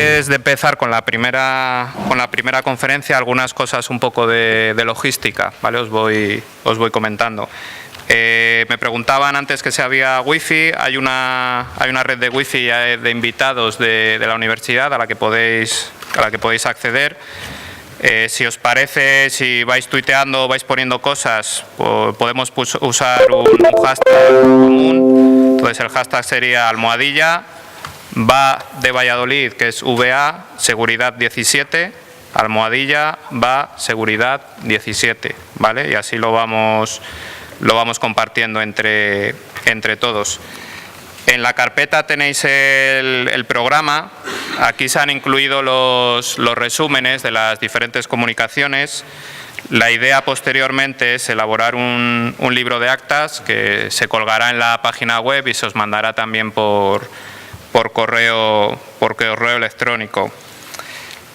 Antes de empezar con la primera conferencia, algunas cosas un poco de logística, ¿vale? Os voy comentando. Me preguntaban antes que si había wifi. Hay una red de wifi de invitados de la universidad a la que podéis acceder. Si os parece, si vais tuiteando o vais poniendo cosas, podemos usar un hashtag común. Entonces el hashtag sería almohadilla va de Valladolid, que es VA seguridad 17, almohadilla va seguridad 17, ¿vale? Y así lo vamos compartiendo entre todos. En la carpeta tenéis el programa. Aquí se han incluido los resúmenes de las diferentes comunicaciones. La idea posteriormente es elaborar un libro de actas que se colgará en la página web y se os mandará también por correo electrónico.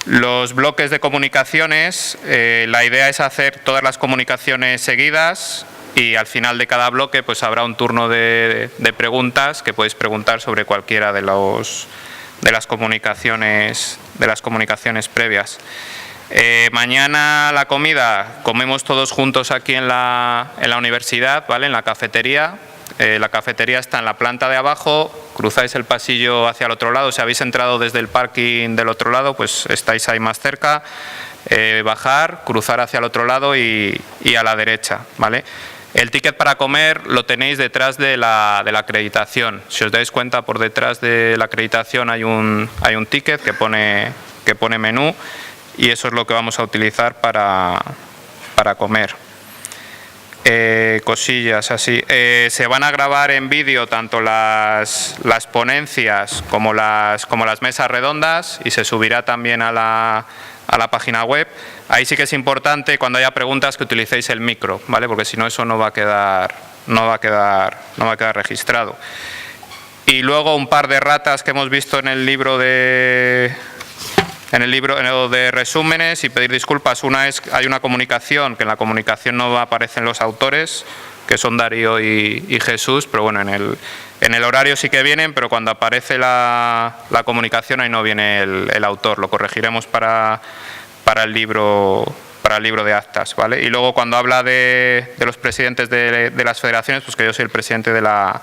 Los bloques de comunicaciones, la idea es hacer todas las comunicaciones seguidas y al final de cada bloque pues habrá un turno de preguntas que podéis preguntar sobre cualquiera de las comunicaciones previas. Mañana la comida comemos todos juntos aquí en la universidad, ¿vale? En la cafetería. La cafetería está en la planta de abajo, cruzáis el pasillo hacia el otro lado. Si habéis entrado desde el parking del otro lado, pues estáis ahí más cerca. Bajar, cruzar hacia el otro lado y a la derecha, ¿vale? El ticket para comer lo tenéis detrás de la acreditación. Si os dais cuenta, por detrás de la acreditación hay un ticket que pone menú y eso es lo que vamos a utilizar para comer. Cosillas así. Se van a grabar en vídeo tanto las ponencias como las mesas redondas y se subirá también a la página web. Ahí sí que es importante cuando haya preguntas que utilicéis el micro, ¿vale? Porque si no eso no va a quedar registrado. Y luego un par de ratas que hemos visto en el libro de resúmenes y pedir disculpas. Una es, hay una comunicación, que en la comunicación no aparecen los autores, que son Darío y Jesús, pero bueno, en el horario sí que vienen, pero cuando aparece la comunicación ahí no viene el autor. Lo corregiremos para el libro de actas, ¿vale? Y luego cuando habla de los presidentes de las federaciones, pues que yo soy el presidente de la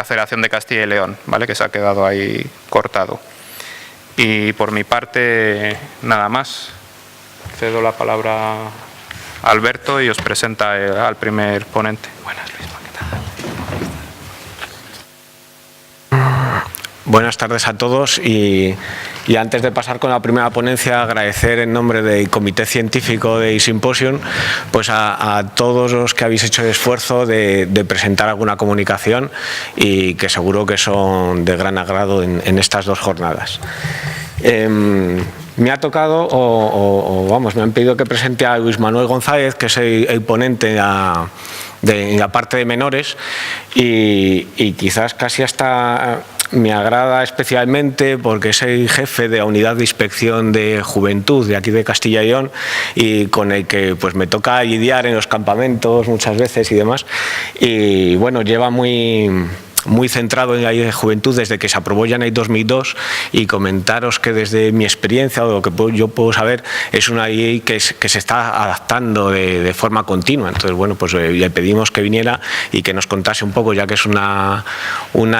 Federación de Castilla y León, ¿vale? Que se ha quedado ahí cortado. Y por mi parte, nada más. Cedo la palabra a Alberto y os presenta al primer ponente. Buenas, Luisma, ¿qué tal? Buenas tardes a todos y antes de pasar con la primera ponencia, agradecer en nombre del Comité Científico de Symposium pues a todos los que habéis hecho el esfuerzo de presentar alguna comunicación y que seguro que son de gran agrado en estas dos jornadas. Me ha tocado, me han pedido que presente a Luis Manuel González, que es el ponente en la parte de menores y quizás casi hasta me agrada especialmente porque es el jefe de la Unidad de Inspección de Juventud de aquí de Castilla y León y con el que pues me toca lidiar en los campamentos muchas veces y demás. Y bueno, lleva muy centrado en la ley de juventud desde que se aprobó ya en el 2002 y comentaros que desde mi experiencia o lo que yo puedo saber es una ley que se está adaptando de forma continua. Entonces, bueno, pues le pedimos que viniera y que nos contase un poco, ya que es una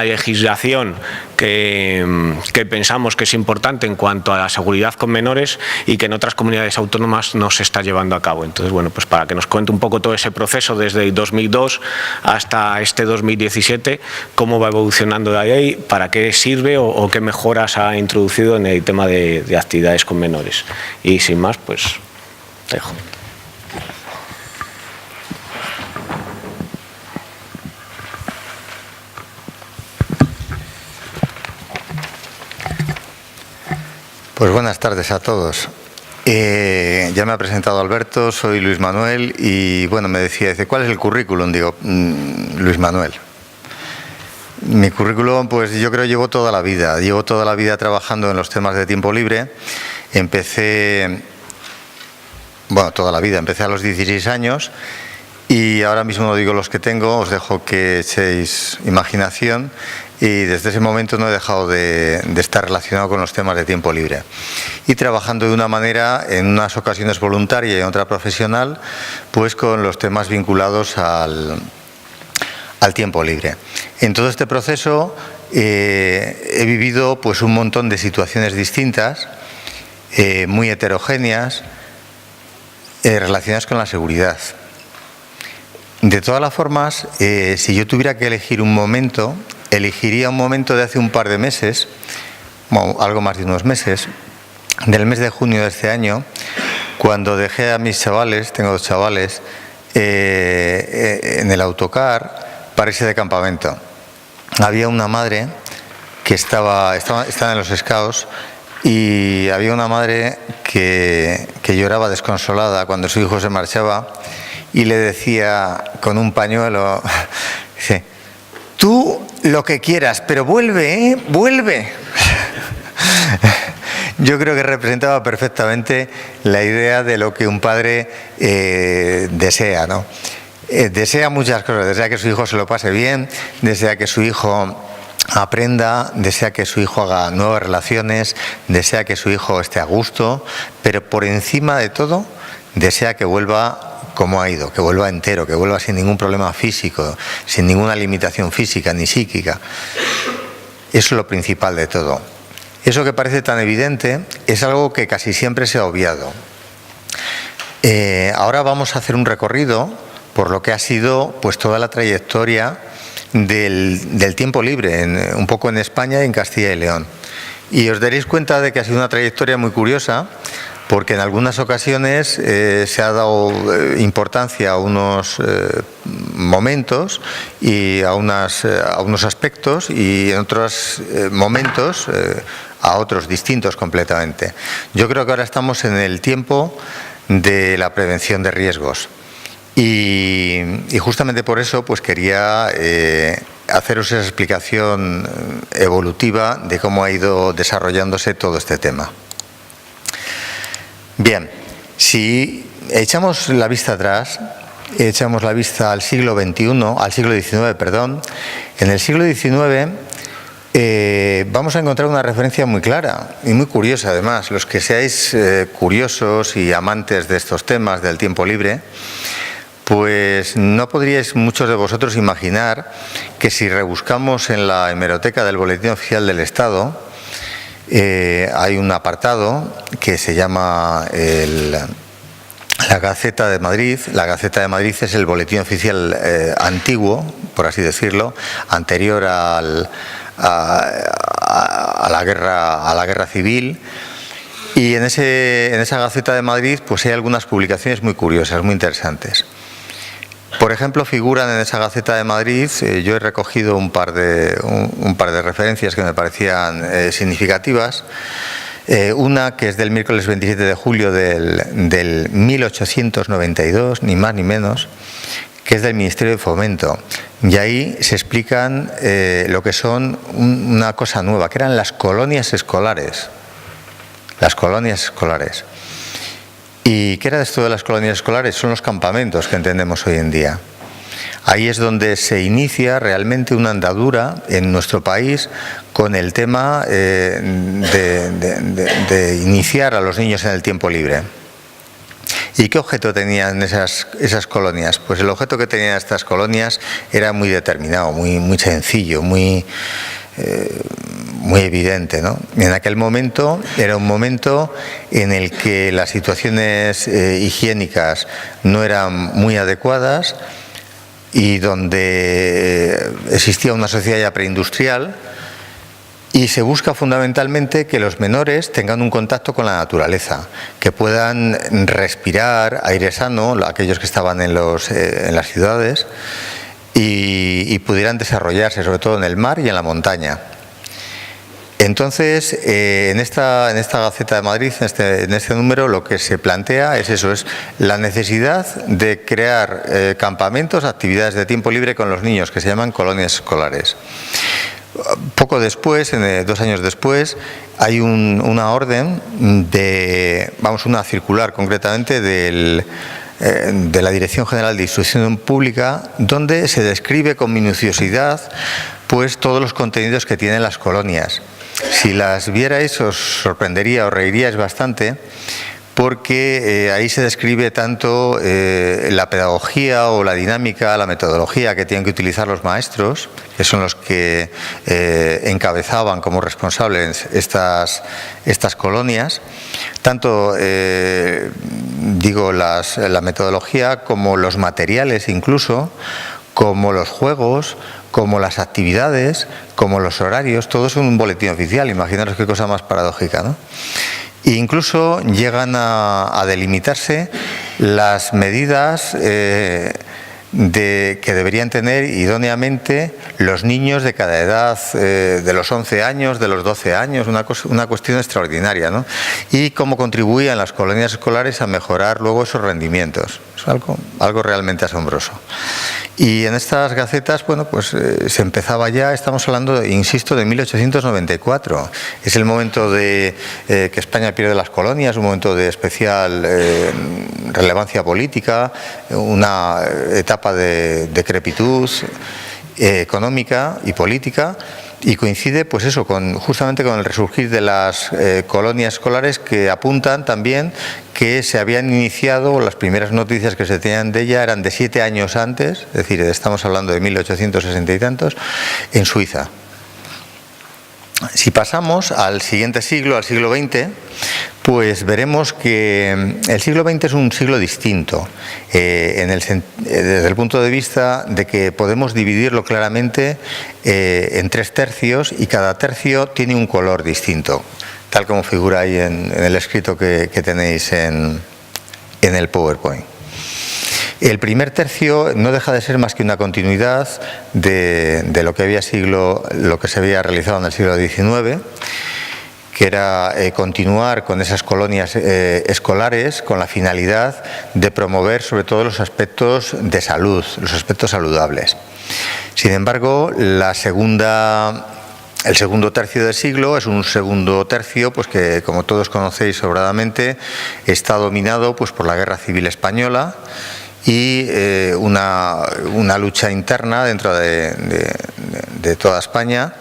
legislación que pensamos que es importante en cuanto a la seguridad con menores y que en otras comunidades autónomas no se está llevando a cabo. Entonces, bueno, pues para que nos cuente un poco todo ese proceso desde el 2002 hasta este 2017, cómo va evolucionando la ley, para qué sirve o qué mejoras ha introducido en el tema de actividades con menores. Y sin más, pues dejo. Pues buenas tardes a todos. Ya me ha presentado Alberto, soy Luis Manuel y bueno, me decía, ¿cuál es el currículum? Digo, Luis Manuel. Mi currículum, pues yo creo llevo toda la vida trabajando en los temas de tiempo libre. Empecé a los 16 años y ahora mismo no digo los que tengo, os dejo que echéis imaginación. y desde ese momento no he dejado de estar relacionado con los temas de tiempo libre. Y trabajando de una manera, en unas ocasiones voluntaria y en otra profesional, pues con los temas vinculados al tiempo libre. En todo este proceso he vivido pues un montón de situaciones distintas, muy heterogéneas, relacionadas con la seguridad. De todas las formas, si yo tuviera que elegir un momento, elegiría un momento de hace un par de meses, bueno, algo más de unos meses, del mes de junio de este año, cuando dejé a mis chavales, tengo 2 chavales, en el autocar para irse de campamento. Había una madre que estaba en los Scouts, y había una madre que lloraba desconsolada cuando su hijo se marchaba y le decía con un pañuelo, dice, tú lo que quieras, pero vuelve, ¿eh? Vuelve. Yo creo que representaba perfectamente la idea de lo que un padre desea, ¿no? Desea muchas cosas, desea que su hijo se lo pase bien, desea que su hijo aprenda, desea que su hijo haga nuevas relaciones, desea que su hijo esté a gusto, pero por encima de todo desea que vuelva como ha ido, que vuelva entero, que vuelva sin ningún problema físico, sin ninguna limitación física ni psíquica. Eso es lo principal de todo. Eso que parece tan evidente es algo que casi siempre se ha obviado. Ahora vamos a hacer un recorrido por lo que ha sido pues toda la trayectoria del tiempo libre, un poco en España y en Castilla y León. Y os daréis cuenta de que ha sido una trayectoria muy curiosa, porque en algunas ocasiones se ha dado importancia a unos momentos y a unos aspectos, y en otros momentos a otros distintos completamente. Yo creo que ahora estamos en el tiempo de la prevención de riesgos. Y justamente por eso pues quería haceros esa explicación evolutiva de cómo ha ido desarrollándose todo este tema. Bien, si echamos la vista atrás, echamos la vista al siglo XIX, perdón, en el siglo XIX vamos a encontrar una referencia muy clara y muy curiosa además. Los que seáis curiosos y amantes de estos temas del tiempo libre, pues no podríais muchos de vosotros imaginar que si rebuscamos en la hemeroteca del Boletín Oficial del Estado, hay un apartado que se llama la Gaceta de Madrid. La Gaceta de Madrid es el boletín oficial antiguo, por así decirlo, anterior a la guerra civil. Y en esa Gaceta de Madrid pues hay algunas publicaciones muy curiosas, muy interesantes. Por ejemplo, figuran en esa Gaceta de Madrid, yo he recogido un par de referencias que me parecían significativas. Una que es del miércoles 27 de julio del 1892, ni más ni menos, que es del Ministerio de Fomento. Y ahí se explican lo que son una cosa nueva, que eran las colonias escolares. Las colonias escolares. ¿Y qué era esto de las colonias escolares? Son los campamentos que entendemos hoy en día. Ahí es donde se inicia realmente una andadura en nuestro país con el tema de iniciar a los niños en el tiempo libre. ¿Y qué objeto tenían esas colonias? Pues el objeto que tenían estas colonias era muy determinado, muy sencillo, muy evidente, ¿no? En aquel momento era un momento en el que las situaciones higiénicas no eran muy adecuadas y donde existía una sociedad ya preindustrial, y se busca fundamentalmente que los menores tengan un contacto con la naturaleza, que puedan respirar aire sano, aquellos que estaban en las ciudades, y pudieran desarrollarse, sobre todo en el mar y en la montaña. Entonces, en esta Gaceta de Madrid, en este número, lo que se plantea es eso, es la necesidad de crear campamentos, actividades de tiempo libre con los niños, que se llaman colonias escolares. Poco después, 2 años después, hay una orden una circular concretamente del de la Dirección General de Instrucción Pública, donde se describe con minuciosidad pues todos los contenidos que tienen las colonias. Si las vierais os sorprendería, os reiríais bastante, porque ahí se describe tanto la pedagogía o la dinámica, la metodología que tienen que utilizar los maestros, que son los que encabezaban como responsables estas colonias, tanto la metodología como los materiales incluso, como los juegos, como las actividades, como los horarios, todo es un boletín oficial. Imaginaros qué cosa más paradójica, ¿no? E incluso llegan a delimitarse las medidas que deberían tener idóneamente los niños de cada edad, de los 11 años, de los 12 años, una cuestión extraordinaria, ¿no? Y cómo contribuían las colonias escolares a mejorar luego esos rendimientos. Es algo realmente asombroso. Y en estas gacetas, bueno, pues se empezaba ya, estamos hablando, insisto, de 1894. Es el momento de que España pierde las colonias, un momento de especial relevancia política, una etapa de decrepitud económica y política, y coincide pues eso justamente con el resurgir de las colonias escolares, que apuntan también que se habían iniciado, las primeras noticias que se tenían de ella eran de 7 años antes, es decir, estamos hablando de 1860 y tantos, en Suiza. Si pasamos al siguiente siglo, al siglo XX, pues veremos que el siglo XX es un siglo distinto desde el punto de vista de que podemos dividirlo claramente en 3 tercios, y cada tercio tiene un color distinto, tal como figura ahí en el escrito que tenéis en el PowerPoint. El primer tercio no deja de ser más que una continuidad de lo que se había realizado en el siglo XIX, que era continuar con esas colonias escolares con la finalidad de promover sobre todo los aspectos de salud, los aspectos saludables. Sin embargo, el segundo tercio del siglo es un segundo tercio pues que, como todos conocéis sobradamente, está dominado pues por la Guerra Civil Española y una lucha interna dentro de toda España,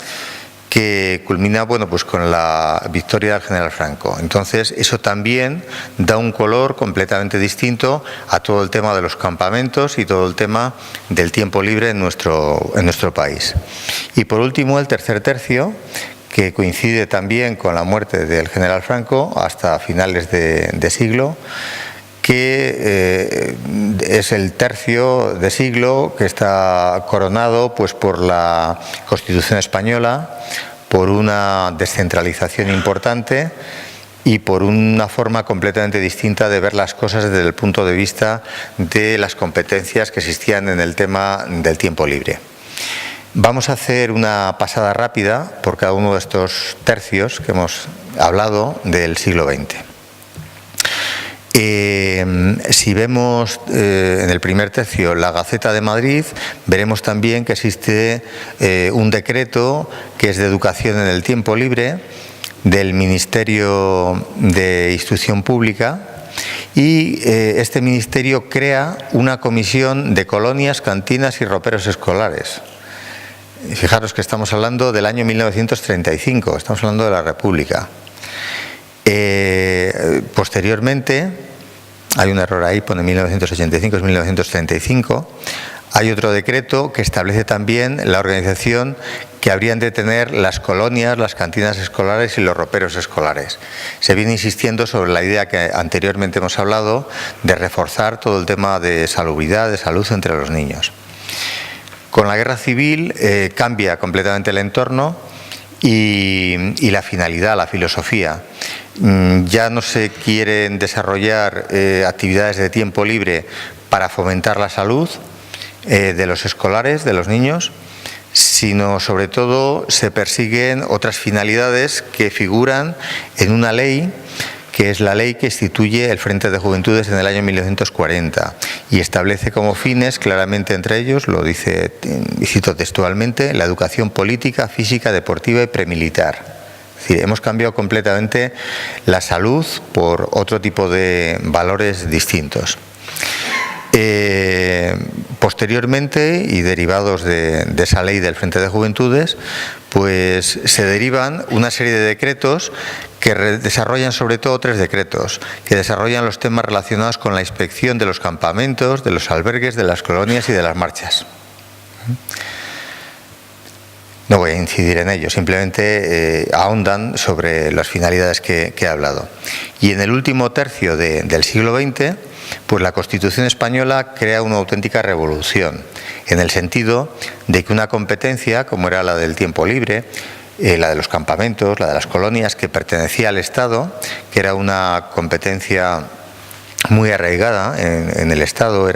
que culmina pues con la victoria del general Franco. Entonces eso también da un color completamente distinto a todo el tema de los campamentos y todo el tema del tiempo libre en nuestro país. Y por último, el tercer tercio, que coincide también con la muerte del general Franco hasta finales de siglo, que es el tercio de siglo que está coronado pues por la Constitución española, por una descentralización importante y por una forma completamente distinta de ver las cosas desde el punto de vista de las competencias que existían en el tema del tiempo libre. Vamos a hacer una pasada rápida por cada uno de estos tercios que hemos hablado del siglo XX. Si vemos en el primer tercio la Gaceta de Madrid, veremos también que existe un decreto que es de educación en el tiempo libre del Ministerio de Instrucción Pública, y este ministerio crea una comisión de colonias, cantinas y roperos escolares. Fijaros que estamos hablando del año 1935, estamos hablando de la República. Posteriormente, hay un error ahí, pone 1985, es 1935, hay otro decreto que establece también la organización que habrían de tener las colonias, las cantinas escolares y los roperos escolares. Se viene insistiendo sobre la idea que anteriormente hemos hablado de reforzar todo el tema de salubridad, de salud entre los niños. Con la guerra civil cambia completamente el entorno y la finalidad, la filosofía. Ya no se quieren desarrollar actividades de tiempo libre para fomentar la salud de los escolares, de los niños, sino sobre todo se persiguen otras finalidades que figuran en una ley, que es la ley que instituye el Frente de Juventudes en el año 1940 y establece como fines, claramente entre ellos, lo dice, y cito textualmente, la educación política, física, deportiva y premilitar. Es decir, hemos cambiado completamente la salud por otro tipo de valores distintos. Posteriormente, y derivados de esa ley del Frente de Juventudes, pues se derivan una serie de decretos que desarrollan, sobre todo 3 decretos, que desarrollan los temas relacionados con la inspección de los campamentos, de los albergues, de las colonias y de las marchas. No voy a incidir en ello, simplemente ahondan sobre las finalidades que he hablado. Y en el último tercio del siglo XX, pues la Constitución española crea una auténtica revolución, en el sentido de que una competencia, como era la del tiempo libre, la de los campamentos, la de las colonias, que pertenecía al Estado, que era una competencia muy arraigada en el Estado,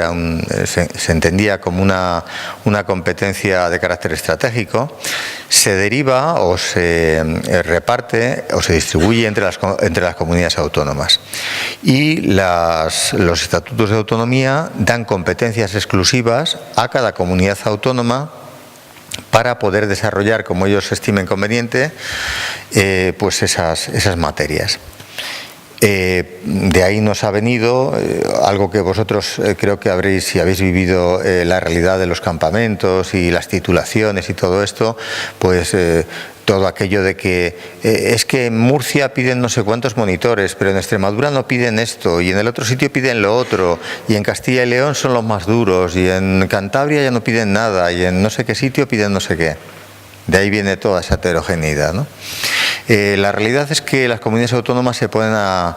se entendía como una competencia de carácter estratégico, se deriva o se reparte o se distribuye entre las comunidades autónomas. Y los estatutos de autonomía dan competencias exclusivas a cada comunidad autónoma para poder desarrollar, como ellos estimen conveniente, pues esas materias. De ahí nos ha venido algo que vosotros creo que si habéis vivido la realidad de los campamentos y las titulaciones y todo esto, pues todo aquello de que es que en Murcia piden no sé cuántos monitores, pero en Extremadura no piden esto, y en el otro sitio piden lo otro, y en Castilla y León son los más duros, y en Cantabria ya no piden nada, y en no sé qué sitio piden no sé qué. De ahí viene toda esa heterogeneidad, ¿no? La realidad es que las comunidades autónomas se ponen a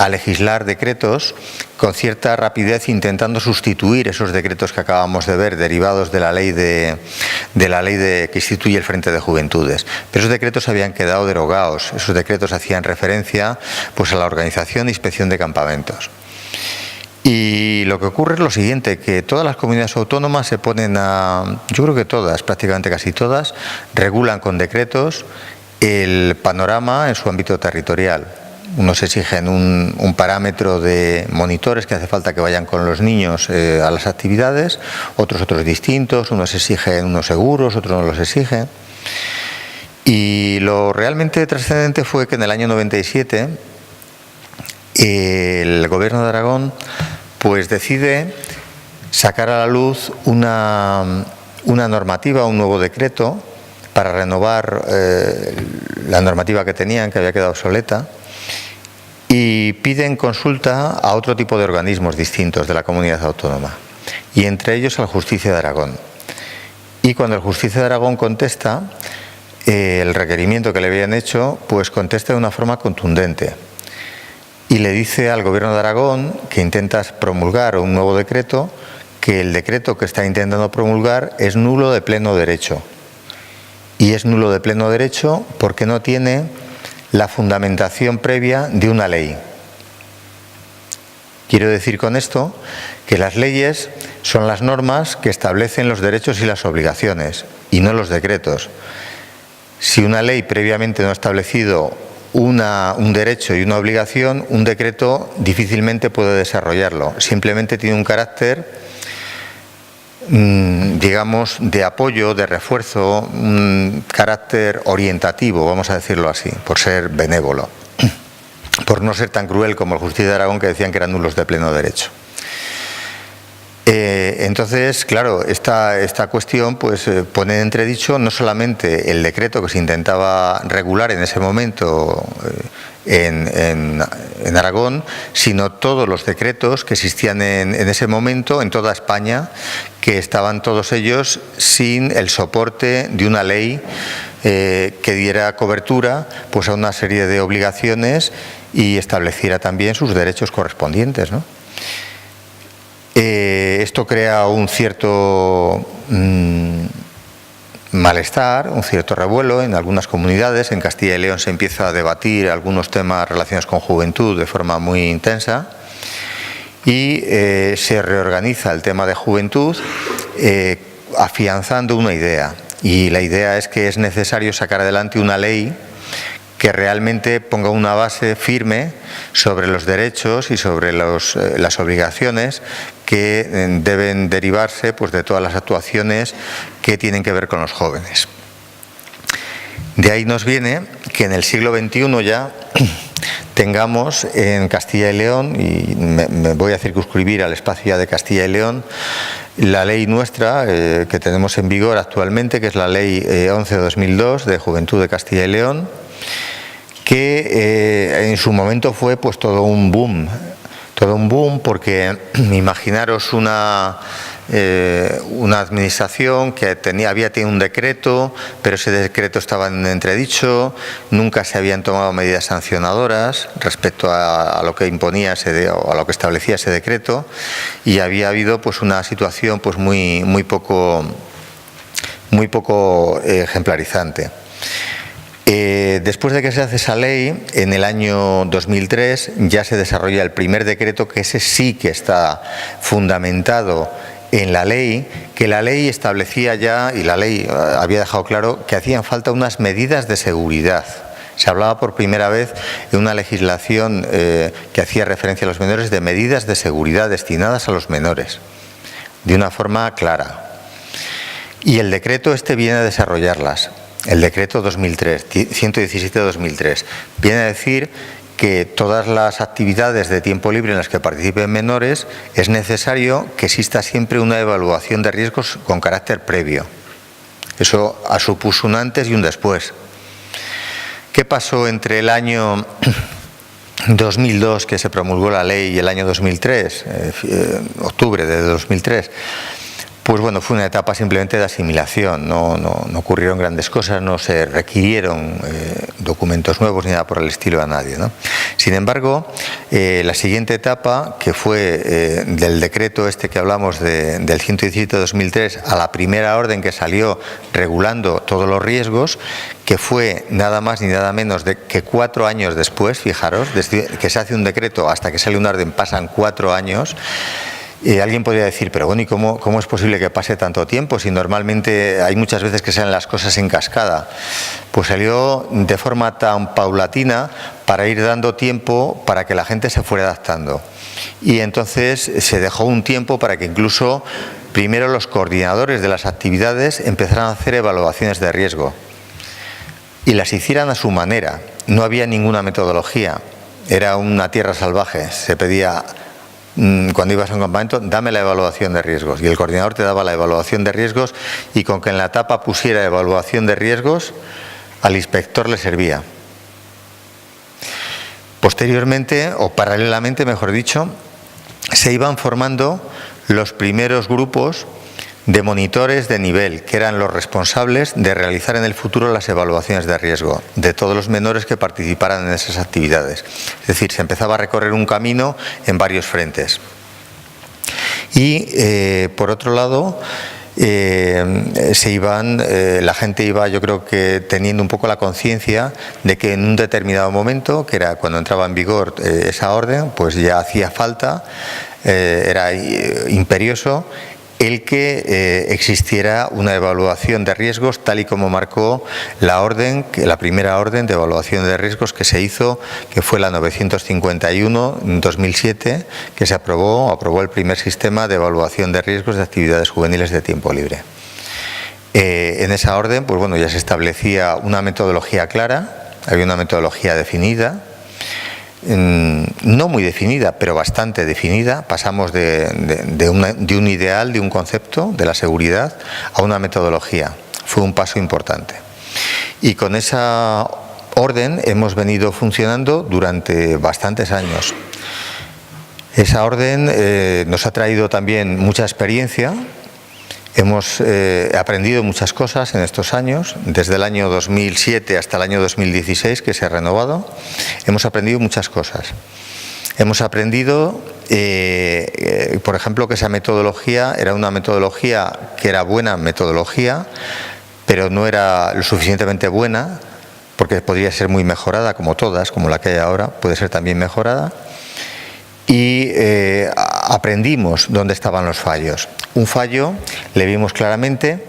legislar decretos con cierta rapidez, intentando sustituir esos decretos que acabamos de ver, derivados de la ley que instituye el Frente de Juventudes. Pero esos decretos habían quedado derogados. Esos decretos hacían referencia, pues, a la organización e inspección de campamentos. Y lo que ocurre es lo siguiente, que todas las comunidades autónomas se ponen yo creo que todas, prácticamente casi todas, regulan con decretos el panorama en su ámbito territorial. Unos exigen un parámetro de monitores que hace falta que vayan con los niños a las actividades, otros distintos, unos exigen unos seguros, otros no los exigen. Y lo realmente trascendente fue que en el año 97 el Gobierno de Aragón pues decide sacar a la luz una normativa, un nuevo decreto, para renovar la normativa que tenían, que había quedado obsoleta, y piden consulta a otro tipo de organismos distintos de la comunidad autónoma, y entre ellos al Justicia de Aragón. Y cuando el Justicia de Aragón contesta el requerimiento que le habían hecho, pues contesta de una forma contundente y le dice al Gobierno de Aragón, que intenta promulgar un nuevo decreto, que el decreto que está intentando promulgar es nulo de pleno derecho. Y es nulo de pleno derecho porque no tiene la fundamentación previa de una ley. Quiero decir con esto que las leyes son las normas que establecen los derechos y las obligaciones, y no los decretos. Si una ley previamente no ha establecido un derecho y una obligación, un decreto difícilmente puede desarrollarlo. Simplemente tiene un carácter, digamos, de apoyo, de refuerzo, un carácter orientativo, vamos a decirlo así, por ser benévolo, por no ser tan cruel como el Justicia de Aragón, que decían que eran nulos de pleno derecho. Entonces, claro, esta cuestión pues pone en entredicho no solamente el decreto que se intentaba regular en ese momento en Aragón, sino todos los decretos que existían en ese momento en toda España, que estaban todos ellos sin el soporte de una ley que diera cobertura pues a una serie de obligaciones y estableciera también sus derechos correspondientes, ¿no? Esto crea un cierto malestar, un cierto revuelo en algunas comunidades. En Castilla y León se empieza a debatir algunos temas relacionados con juventud de forma muy intensa y se reorganiza el tema de juventud afianzando una idea. Y la idea es que es necesario sacar adelante una ley que realmente ponga una base firme sobre los derechos y sobre las obligaciones que deben derivarse pues, de todas las actuaciones que tienen que ver con los jóvenes. De ahí nos viene que en el siglo XXI ya tengamos en Castilla y León, y me voy a circunscribir al espacio ya de Castilla y León, la ley nuestra que tenemos en vigor actualmente, que es la Ley 11/2002 de Juventud de Castilla y León, que en su momento fue pues todo un boom porque imaginaros una administración que había tenido un decreto, pero ese decreto estaba en entredicho, nunca se habían tomado medidas sancionadoras respecto a lo que imponía o a lo que establecía ese decreto, y había habido pues una situación pues muy poco ejemplarizante. Después de que se hace esa ley, en el año 2003 ya se desarrolla el primer decreto, que ese sí que está fundamentado en la ley, que la ley establecía ya, y la ley había dejado claro, que hacían falta unas medidas de seguridad. Se hablaba por primera vez en una legislación que hacía referencia a los menores de medidas de seguridad destinadas a los menores, de una forma clara. Y el decreto viene a desarrollarlas. El decreto 117/2003 viene a decir que todas las actividades de tiempo libre en las que participen menores es necesario que exista siempre una evaluación de riesgos con carácter previo. Eso supuso un antes y un después. ¿Qué pasó entre el año 2002, que se promulgó la ley, y el año 2003, octubre de 2003? Pues bueno, fue una etapa simplemente de asimilación, no ocurrieron grandes cosas, no se requirieron documentos nuevos ni nada por el estilo a nadie, ¿no? Sin embargo, la siguiente etapa, que fue del decreto que hablamos del 117/2003 a la primera orden que salió regulando todos los riesgos, que fue nada más ni nada menos de que 4 años después, fijaros, desde que se hace un decreto hasta que sale una orden pasan 4 años. Alguien podría decir, pero bueno, ¿y cómo es posible que pase tanto tiempo si normalmente hay muchas veces que salen las cosas en cascada? Pues salió de forma tan paulatina para ir dando tiempo para que la gente se fuera adaptando. Y entonces se dejó un tiempo para que incluso primero los coordinadores de las actividades empezaran a hacer evaluaciones de riesgo y las hicieran a su manera. No había ninguna metodología, era una tierra salvaje. Se pedía, cuando ibas a un campamento, dame la evaluación de riesgos, y el coordinador te daba la evaluación de riesgos, y con que en la tapa pusiera evaluación de riesgos, al inspector le servía. Posteriormente, o paralelamente mejor dicho, se iban formando los primeros grupos de monitores de nivel, que eran los responsables de realizar en el futuro las evaluaciones de riesgo de todos los menores que participaran en esas actividades. Es decir, se empezaba a recorrer un camino en varios frentes. Y por otro lado, la gente iba, yo creo que teniendo un poco la conciencia de que en un determinado momento, que era cuando entraba en vigor esa orden, pues ya hacía falta, era imperioso el que existiera una evaluación de riesgos, tal y como marcó la primera orden de evaluación de riesgos que se hizo, que fue la 951 en 2007, que se aprobó el primer sistema de evaluación de riesgos de actividades juveniles de tiempo libre. En esa orden, pues bueno, ya se establecía una metodología clara, había una metodología definida, no muy definida, pero bastante definida. Pasamos de un ideal, de un concepto de la seguridad, a una metodología. Fue un paso importante. Y con esa orden hemos venido funcionando durante bastantes años. Esa orden nos ha traído también mucha experiencia. Hemos aprendido muchas cosas en estos años, desde el año 2007 hasta el año 2016, que se ha renovado. Hemos aprendido muchas cosas. Hemos aprendido, por ejemplo, que esa metodología era una metodología que era buena metodología, pero no era lo suficientemente buena, porque podría ser muy mejorada, como todas, como la que hay ahora, puede ser también mejorada. Y aprendimos dónde estaban los fallos. Un fallo le vimos claramente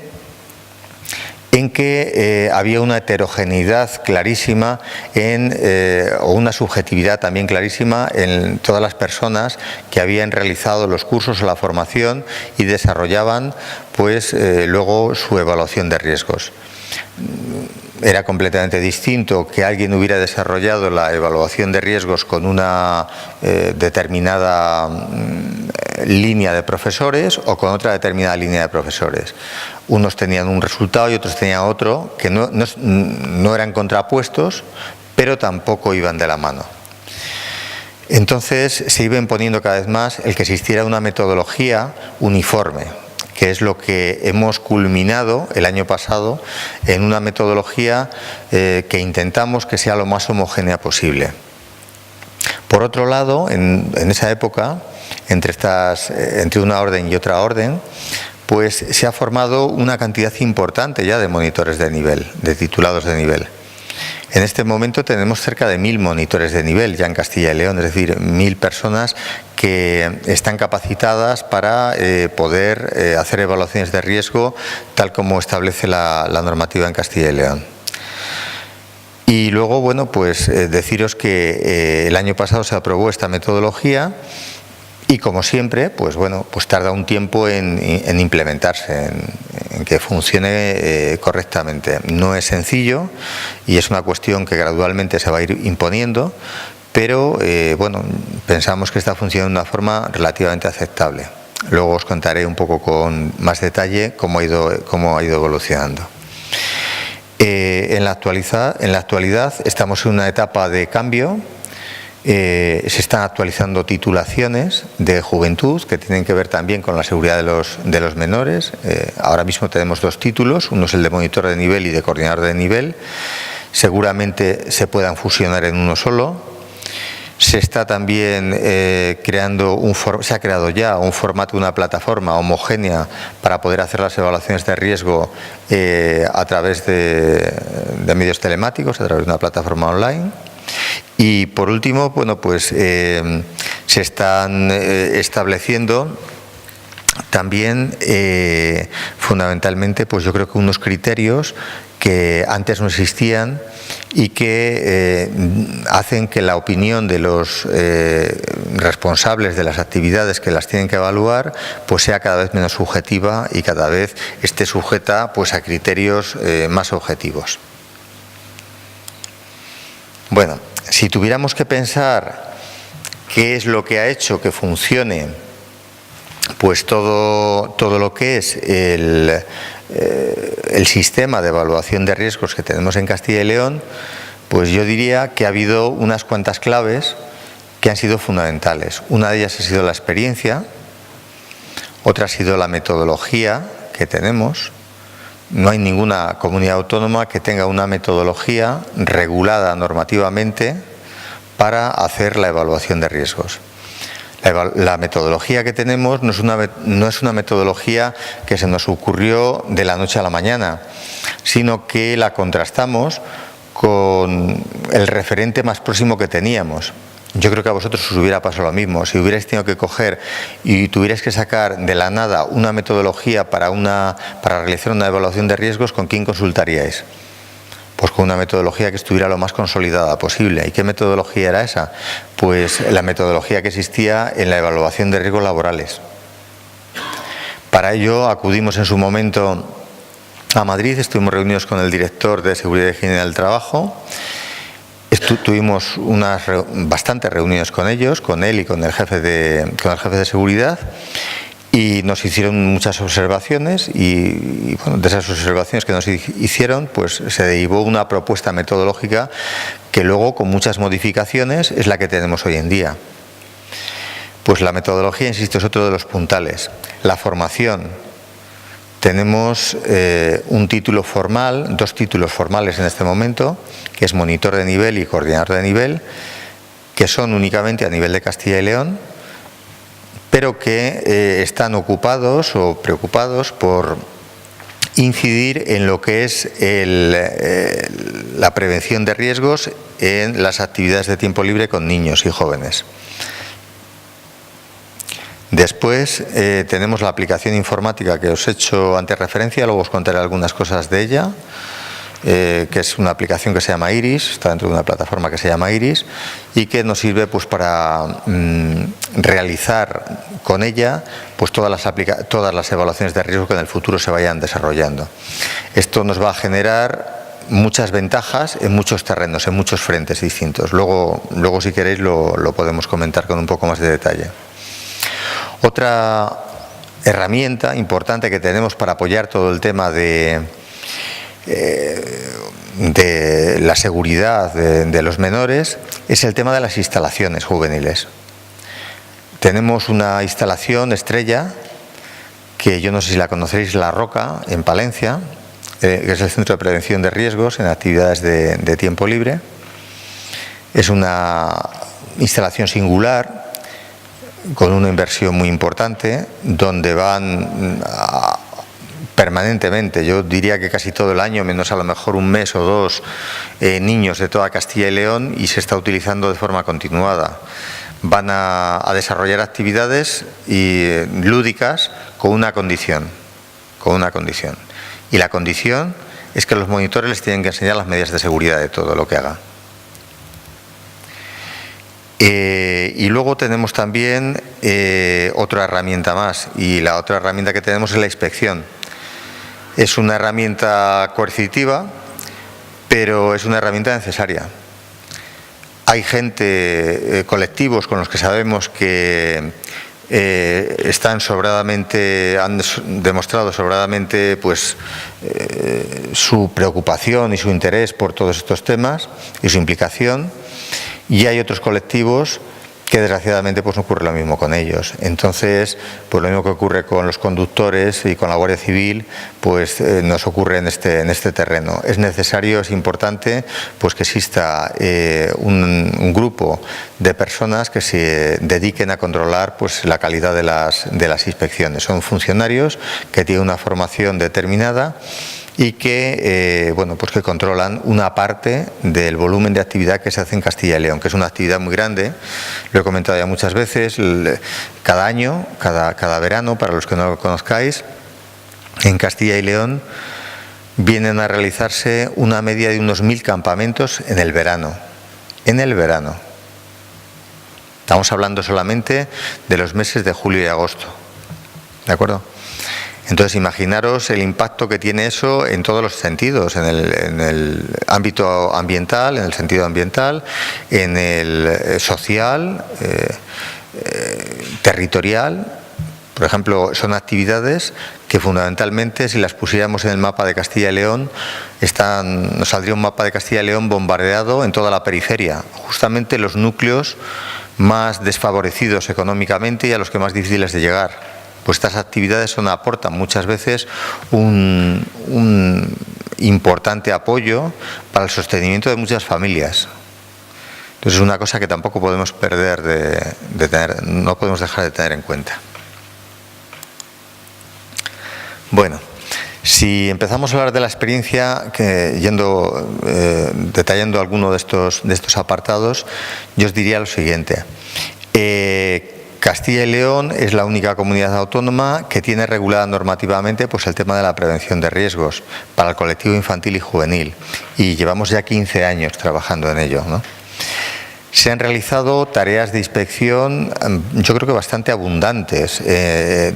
en que había una heterogeneidad clarísima o una subjetividad también clarísima en todas las personas que habían realizado los cursos o la formación y desarrollaban pues luego su evaluación de riesgos. era completamente distinto que alguien hubiera desarrollado la evaluación de riesgos con una determinada línea de profesores o con otra determinada línea de profesores. Unos tenían un resultado y otros tenían otro, que no eran contrapuestos, pero tampoco iban de la mano. Entonces se iba imponiendo cada vez más el que existiera una metodología uniforme, que es lo que hemos culminado el año pasado en una metodología que intentamos que sea lo más homogénea posible. Por otro lado, en esa época, entre una orden y otra orden, pues se ha formado una cantidad importante ya de monitores de nivel, de titulados de nivel. En este momento tenemos cerca de 1000 monitores de nivel ya en Castilla y León, es decir, 1000 personas que están capacitadas para poder hacer evaluaciones de riesgo tal como establece la normativa en Castilla y León. Y luego, bueno, pues deciros que el año pasado se aprobó esta metodología y, como siempre, pues bueno, pues tarda un tiempo en implementarse, en que funcione correctamente. No es sencillo y es una cuestión que gradualmente se va a ir imponiendo, pero bueno, pensamos que está funcionando de una forma relativamente aceptable. Luego os contaré un poco con más detalle cómo ha ido evolucionando. En la actualidad estamos en una etapa de cambio. Se están actualizando titulaciones de juventud que tienen que ver también con la seguridad de los menores. Ahora mismo tenemos 2 títulos, uno es el de monitor de nivel y de coordinador de nivel. Seguramente se puedan fusionar en uno solo. Se está también se ha creado ya un formato, una plataforma homogénea para poder hacer las evaluaciones de riesgo a través de medios telemáticos, a través de una plataforma online. Y por último, bueno, pues se están estableciendo también fundamentalmente, pues yo creo que unos criterios que antes no existían y que hacen que la opinión de los responsables de las actividades que las tienen que evaluar pues sea cada vez menos subjetiva y cada vez esté sujeta pues a criterios más objetivos. Bueno, si tuviéramos que pensar qué es lo que ha hecho que funcione pues todo lo que es el sistema de evaluación de riesgos que tenemos en Castilla y León, pues yo diría que ha habido unas cuantas claves que han sido fundamentales. Una de ellas ha sido la experiencia, otra ha sido la metodología que tenemos. No hay ninguna comunidad autónoma que tenga una metodología regulada normativamente para hacer la evaluación de riesgos. La metodología que tenemos no es una metodología que se nos ocurrió de la noche a la mañana, sino que la contrastamos con el referente más próximo que teníamos. Yo creo que a vosotros os hubiera pasado lo mismo. Si hubierais tenido que coger y tuvierais que sacar de la nada una metodología para realizar una evaluación de riesgos, ¿con quién consultaríais? Pues con una metodología que estuviera lo más consolidada posible. ¿Y qué metodología era esa? Pues la metodología que existía en la evaluación de riesgos laborales. Para ello acudimos en su momento a Madrid, estuvimos reunidos con el director de Seguridad y Higiene del Trabajo. Tuvimos bastantes reuniones con ellos, con él y con el jefe de seguridad, y nos hicieron muchas observaciones y bueno, de esas observaciones que nos hicieron pues se derivó una propuesta metodológica que luego, con muchas modificaciones, es la que tenemos hoy en día. Pues la metodología, insisto, es otro de los puntales. La formación. Tenemos un título formal, 2 títulos formales en este momento, que es monitor de nivel y coordinador de nivel, que son únicamente a nivel de Castilla y León, pero que están ocupados o preocupados por incidir en lo que es la prevención de riesgos en las actividades de tiempo libre con niños y jóvenes. Después tenemos la aplicación informática que os he hecho antes referencia, luego os contaré algunas cosas de ella, que es una aplicación que se llama Iris, está dentro de una plataforma que se llama Iris y que nos sirve pues para realizar con ella pues todas las evaluaciones de riesgo que en el futuro se vayan desarrollando. Esto nos va a generar muchas ventajas en muchos terrenos, en muchos frentes distintos. Luego si queréis, lo podemos comentar con un poco más de detalle. Otra herramienta importante que tenemos para apoyar todo el tema de la seguridad de los menores es el tema de las instalaciones juveniles. Tenemos una instalación estrella que yo no sé si la conocéis, La Roca, en Palencia, que es el Centro de Prevención de Riesgos en actividades de tiempo libre. Es una instalación singular con una inversión muy importante, donde van permanentemente, yo diría que casi todo el año, menos a lo mejor un mes o dos, niños de toda Castilla y León, y se está utilizando de forma continuada. Van a desarrollar actividades lúdicas con una condición. Y la condición es que los monitores les tienen que enseñar las medidas de seguridad de todo lo que hagan. Y luego tenemos también otra herramienta más, y la otra herramienta que tenemos es la inspección. Es una herramienta coercitiva, pero es una herramienta necesaria. Hay colectivos con los que sabemos que están sobradamente, han demostrado sobradamente pues, su preocupación y su interés por todos estos temas y su implicación, y hay otros colectivos que desgraciadamente pues no ocurre lo mismo con ellos. Entonces, pues lo mismo que ocurre con los conductores y con la Guardia Civil, pues nos ocurre en este terreno. Es necesario, es importante, pues que exista un grupo de personas que se dediquen a controlar pues la calidad de las inspecciones. Son funcionarios que tienen una formación determinada y que, pues que controlan una parte del volumen de actividad que se hace en Castilla y León, que es una actividad muy grande. Lo he comentado ya muchas veces. Cada año, cada verano, para los que no lo conozcáis, en Castilla y León vienen a realizarse una media de unos 1000 campamentos en el verano. En el verano. Estamos hablando solamente de los meses de julio y agosto. ¿De acuerdo? Entonces, imaginaros el impacto que tiene eso en todos los sentidos, en el ámbito ambiental, en el sentido ambiental, en el social, territorial. Por ejemplo, son actividades que fundamentalmente, si las pusiéramos en el mapa de Castilla y León, nos saldría un mapa de Castilla y León bombardeado en toda la periferia, justamente los núcleos más desfavorecidos económicamente y a los que más difíciles de llegar. Pues estas actividades aportan muchas veces un importante apoyo para el sostenimiento de muchas familias. Entonces es una cosa que tampoco podemos perder de tener, no podemos dejar de tener en cuenta. Bueno, si empezamos a hablar de la experiencia, detallando alguno de estos apartados, yo os diría lo siguiente. Castilla y León es la única comunidad autónoma que tiene regulada normativamente pues, el tema de la prevención de riesgos para el colectivo infantil y juvenil, y llevamos ya 15 años trabajando en ello, ¿no? Se han realizado tareas de inspección, yo creo que bastante abundantes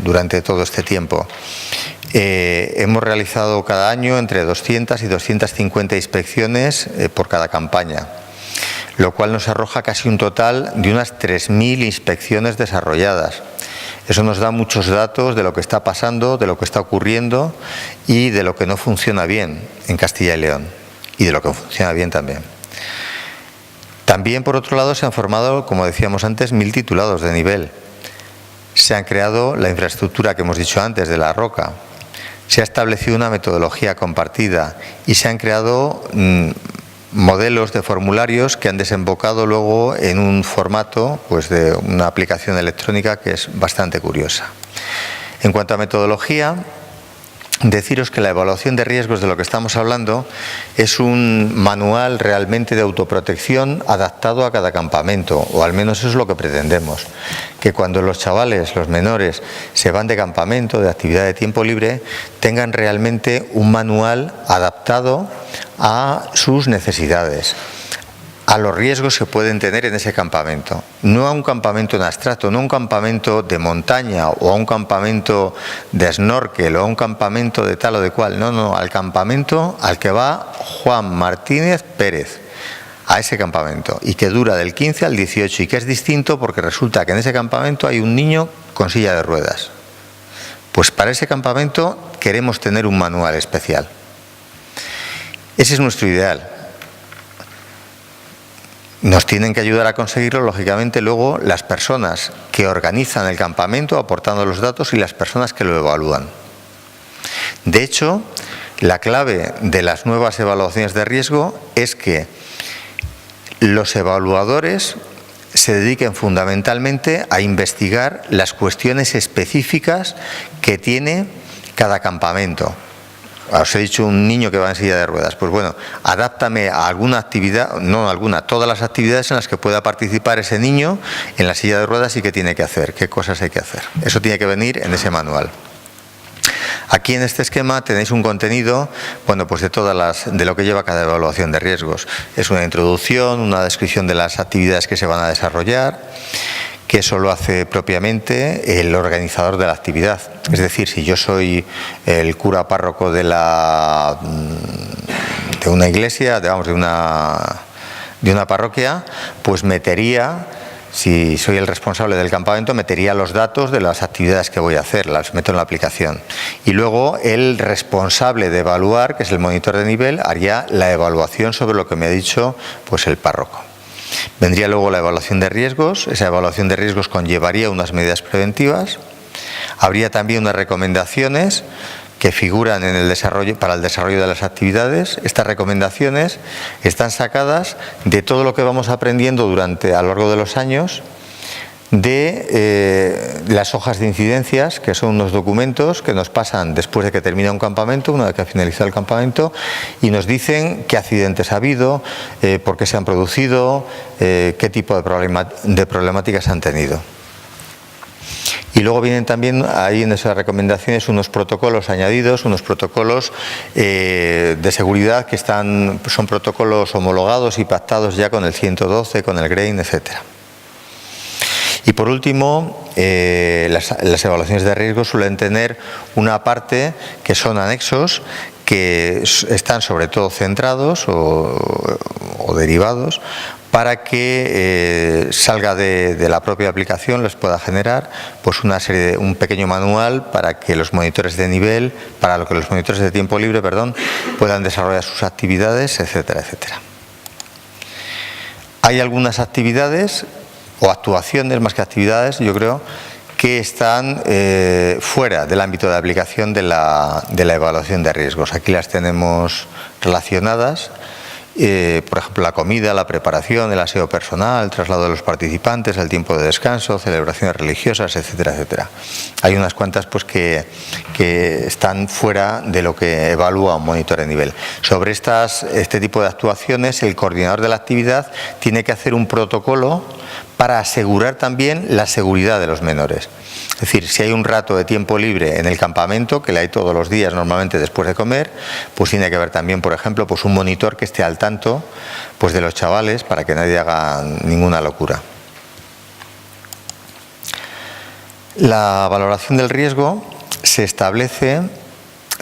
durante todo este tiempo. Hemos realizado cada año entre 200 y 250 inspecciones por cada campaña, lo cual nos arroja casi un total de unas 3.000 inspecciones desarrolladas. Eso nos da muchos datos de lo que está pasando, de lo que está ocurriendo y de lo que no funciona bien en Castilla y León, y de lo que funciona bien también. También, por otro lado, se han formado, como decíamos antes, 1000 titulados de nivel. Se han creado la infraestructura que hemos dicho antes de La Roca. Se ha establecido una metodología compartida y se han creado modelos de formularios que han desembocado luego en un formato pues, de una aplicación electrónica que es bastante curiosa. En cuanto a metodología, deciros que la evaluación de riesgos de lo que estamos hablando es un manual realmente de autoprotección adaptado a cada campamento, o al menos eso es lo que pretendemos, que cuando los chavales, los menores, se van de campamento, de actividad de tiempo libre, tengan realmente un manual adaptado a sus necesidades, a los riesgos que pueden tener en ese campamento. No a un campamento en abstracto, no a un campamento de montaña o a un campamento de snorkel o a un campamento de tal o de cual. No, no, al campamento al que va Juan Martínez Pérez, a ese campamento, y que dura del 15 al 18 y que es distinto porque resulta que en ese campamento hay un niño con silla de ruedas. Pues para ese campamento queremos tener un manual especial. Ese es nuestro ideal. Nos tienen que ayudar a conseguirlo, lógicamente, luego las personas que organizan el campamento aportando los datos y las personas que lo evalúan. De hecho, la clave de las nuevas evaluaciones de riesgo es que los evaluadores se dediquen fundamentalmente a investigar las cuestiones específicas que tiene cada campamento. Os he dicho un niño que va en silla de ruedas. Pues bueno, adáptame a alguna actividad, no alguna, todas las actividades en las que pueda participar ese niño en la silla de ruedas y qué tiene que hacer, qué cosas hay que hacer. Eso tiene que venir en ese manual. Aquí en este esquema tenéis un contenido, bueno, pues de lo que lleva cada evaluación de riesgos. Es una introducción, una descripción de las actividades que se van a desarrollar, que eso lo hace propiamente el organizador de la actividad. Es decir, si yo soy el cura párroco de una iglesia, de una parroquia, pues metería, si soy el responsable del campamento, metería los datos de las actividades que voy a hacer, las meto en la aplicación. Y luego el responsable de evaluar, que es el monitor de nivel, haría la evaluación sobre lo que me ha dicho pues el párroco. Vendría luego la evaluación de riesgos. Esa evaluación de riesgos conllevaría unas medidas preventivas. Habría también unas recomendaciones que figuran en el desarrollo, para el desarrollo de las actividades. Estas recomendaciones están sacadas de todo lo que vamos aprendiendo a lo largo de los años, de las hojas de incidencias, que son unos documentos que nos pasan después de que termina un campamento, una vez que ha finalizado el campamento, y nos dicen qué accidentes ha habido, por qué se han producido, qué tipo de problemáticas han tenido. Y luego vienen también ahí en esas recomendaciones unos protocolos añadidos, unos protocolos de seguridad que son protocolos homologados y pactados ya con el 112, con el GRAIN, etcétera. Y por último, las evaluaciones de riesgo suelen tener una parte que son anexos que están sobre todo centrados o derivados para que salga de la propia aplicación, les pueda generar pues un pequeño manual para que los monitores de nivel, para que los monitores de tiempo libre, puedan desarrollar sus actividades, etcétera, etcétera. Hay algunas actividades o actuaciones más que actividades, yo creo, que están fuera del ámbito de aplicación de la evaluación de riesgos. Aquí las tenemos relacionadas. Por ejemplo, la comida, la preparación, el aseo personal, el traslado de los participantes, el tiempo de descanso, celebraciones religiosas, etcétera, etcétera. Hay unas cuantas pues que están fuera de lo que evalúa un monitor de nivel. Sobre este tipo de actuaciones, el coordinador de la actividad tiene que hacer un protocolo para asegurar también la seguridad de los menores. Es decir, si hay un rato de tiempo libre en el campamento, que le hay todos los días normalmente después de comer, pues tiene que haber también, por ejemplo, pues un monitor que esté al tanto pues de los chavales para que nadie haga ninguna locura. La valoración del riesgo se establece,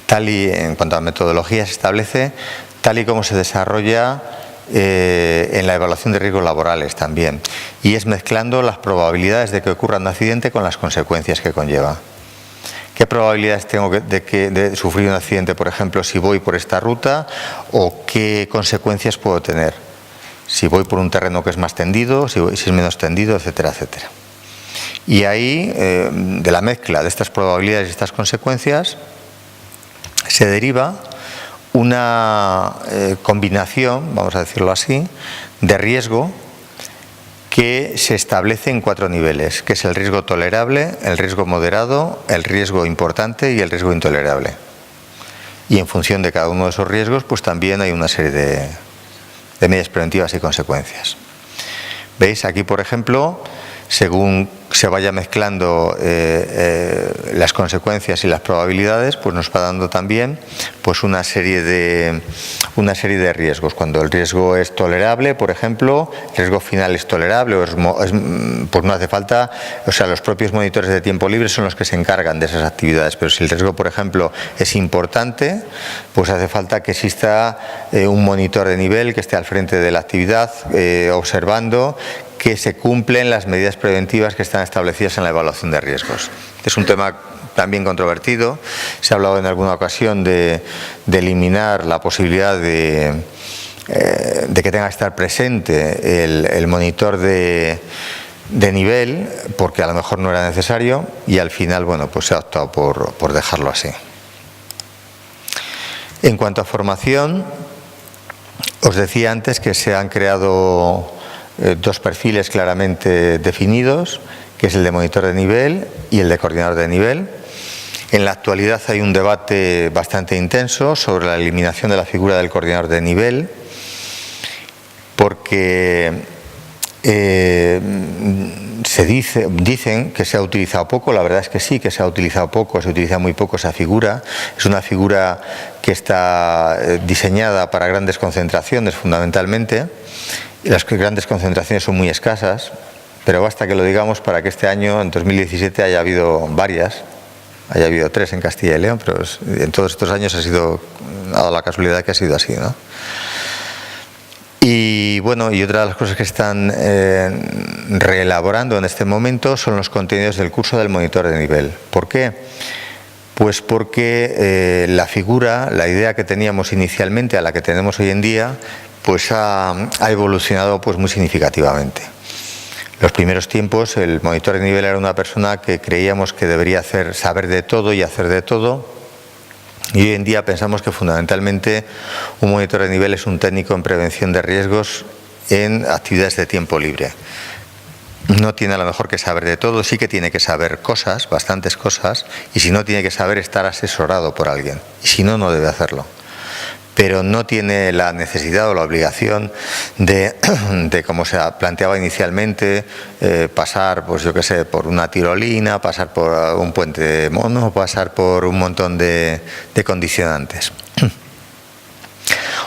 en cuanto a metodología, se establece tal y como se desarrolla en la evaluación de riesgos laborales también, y es mezclando las probabilidades de que ocurra un accidente con las consecuencias que conlleva. ¿Qué probabilidades tengo de sufrir un accidente, por ejemplo, si voy por esta ruta, o qué consecuencias puedo tener si voy por un terreno que es más tendido, si es menos tendido, etcétera, etcétera? Y ahí, de la mezcla de estas probabilidades y estas consecuencias, se deriva una combinación, vamos a decirlo así, de riesgo que se establece en 4 niveles, que es el riesgo tolerable, el riesgo moderado, el riesgo importante y el riesgo intolerable. Y en función de cada uno de esos riesgos, pues también hay una serie de medidas preventivas y consecuencias. ¿Veis? Aquí, por ejemplo, según se vaya mezclando las consecuencias y las probabilidades, pues nos va dando también pues una serie de riesgos. Cuando el riesgo es tolerable, por ejemplo, el riesgo final es tolerable, pues no hace falta, o sea, los propios monitores de tiempo libre son los que se encargan de esas actividades, pero si el riesgo, por ejemplo, es importante, pues hace falta que exista un monitor de nivel que esté al frente de la actividad, observando que se cumplen las medidas preventivas que están establecidas en la evaluación de riesgos. Es un tema también controvertido. Se ha hablado en alguna ocasión de eliminar la posibilidad de que tenga que estar presente el monitor de nivel, porque a lo mejor no era necesario, y al final, bueno, pues se ha optado por dejarlo así. En cuanto a formación, os decía antes que se han creado dos perfiles claramente definidos, que es el de monitor de nivel y el de coordinador de nivel. En la actualidad hay un debate bastante intenso sobre la eliminación de la figura del coordinador de nivel, porque dicen que se ha utilizado poco. La verdad es que sí, que se ha utilizado poco, se utiliza muy poco esa figura. Es una figura que está diseñada para grandes concentraciones fundamentalmente. Las grandes concentraciones son muy escasas, pero basta que lo digamos para que este año, en 2017, haya habido varias, haya habido 3 en Castilla y León, pero en todos estos años ha dado la casualidad que ha sido así, ¿no? Y bueno, y otra de las cosas que están reelaborando en este momento son los contenidos del curso del monitor de nivel. ¿Por qué? Pues porque la figura, la idea que teníamos inicialmente a la que tenemos hoy en día, pues ha evolucionado pues muy significativamente. En los primeros tiempos el monitor de nivel era una persona que creíamos que debería saber de todo y hacer de todo, y hoy en día pensamos que fundamentalmente un monitor de nivel es un técnico en prevención de riesgos en actividades de tiempo libre. No tiene a lo mejor que saber de todo, sí que tiene que saber cosas, bastantes cosas, y si no tiene que saber estar asesorado por alguien, y si no, no debe hacerlo. Pero no tiene la necesidad o la obligación de como se planteaba inicialmente, pasar, pues yo qué sé, por una tirolina, pasar por un puente mono, pasar por un montón de condicionantes.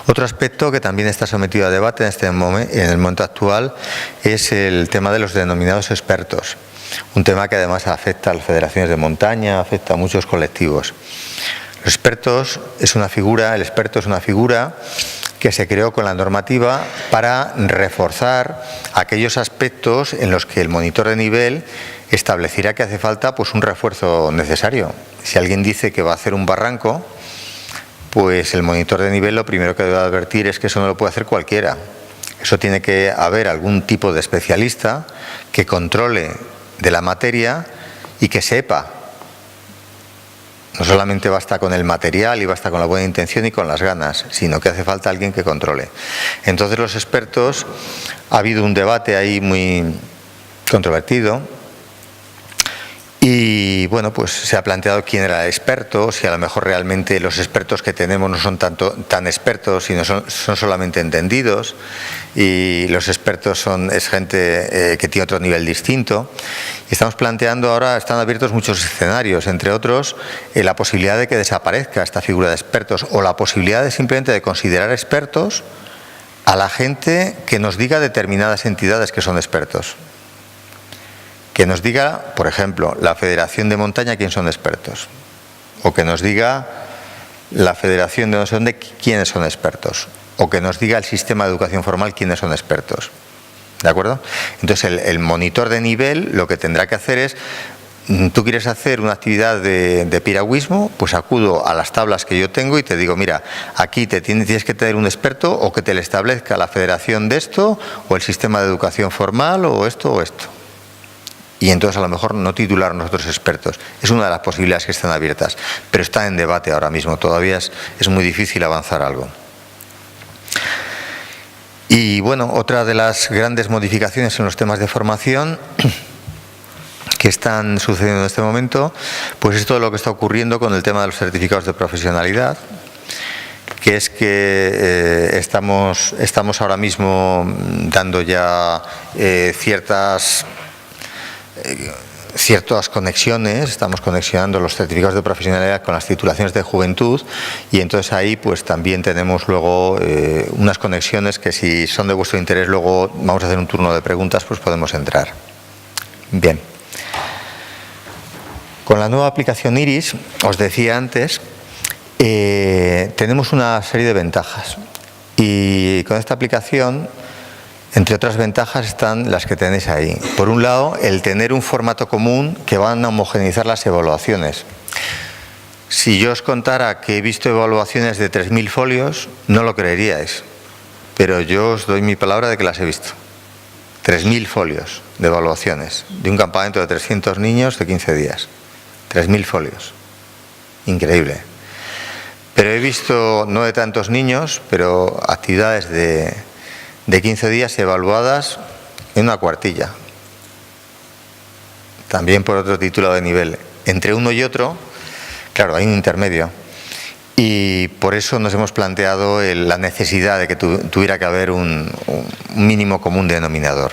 Otro aspecto que también está sometido a debate en el momento actual es el tema de los denominados expertos. Un tema que además afecta a las federaciones de montaña, afecta a muchos colectivos. El experto es una figura que se creó con la normativa para reforzar aquellos aspectos en los que el monitor de nivel estableciera que hace falta pues un refuerzo necesario. Si alguien dice que va a hacer un barranco, pues el monitor de nivel lo primero que debe advertir es que eso no lo puede hacer cualquiera. Eso tiene que haber algún tipo de especialista que controle de la materia y que sepa. No solamente basta con el material y basta con la buena intención y con las ganas, sino que hace falta alguien que controle. Entonces los expertos, ha habido un debate ahí muy controvertido y bueno, pues se ha planteado quién era el experto, si a lo mejor realmente los expertos que tenemos no son tan expertos, sino son solamente entendidos, y los expertos es gente que tiene otro nivel distinto. Y estamos planteando ahora, están abiertos muchos escenarios, entre otros la posibilidad de que desaparezca esta figura de expertos, o la posibilidad de simplemente de considerar expertos a la gente que nos diga determinadas entidades que son expertos. Que nos diga, por ejemplo, la Federación de Montaña quién son expertos, o que nos diga la Federación de no sé dónde quiénes son expertos, o que nos diga el sistema de educación formal quiénes son expertos. ¿De acuerdo? Entonces el monitor de nivel lo que tendrá que hacer es, tú quieres hacer una actividad de piragüismo, pues acudo a las tablas que yo tengo y te digo, mira, aquí tienes que tener un experto, o que te le establezca la federación de esto, o el sistema de educación formal, o esto o esto. Y entonces a lo mejor no titular nosotros expertos. Es una de las posibilidades que están abiertas, pero está en debate ahora mismo. Todavía es muy difícil avanzar algo. Y bueno, otra de las grandes modificaciones en los temas de formación que están sucediendo en este momento, pues es todo lo que está ocurriendo con el tema de los certificados de profesionalidad, que es que estamos ahora mismo dando ya ciertas ciertas conexiones, estamos conexionando los certificados de profesionalidad con las titulaciones de juventud, y entonces ahí pues también tenemos luego unas conexiones que, si son de vuestro interés, luego vamos a hacer un turno de preguntas, pues podemos entrar. Bien. Con la nueva aplicación IRIS, os decía antes, tenemos una serie de ventajas, y con esta aplicación, entre otras ventajas, están las que tenéis ahí. Por un lado, el tener un formato común que van a homogeneizar las evaluaciones. Si yo os contara que he visto evaluaciones de 3.000 folios, no lo creeríais, pero yo os doy mi palabra de que las he visto. 3.000 folios de evaluaciones de un campamento de 300 niños de 15 días. 3.000 folios. Increíble. Pero he visto, no de tantos niños, pero actividades de 15 días evaluadas en una cuartilla. También por otro título de nivel. Entre uno y otro, claro, hay un intermedio. Y por eso nos hemos planteado la necesidad de que tuviera que haber un mínimo común denominador.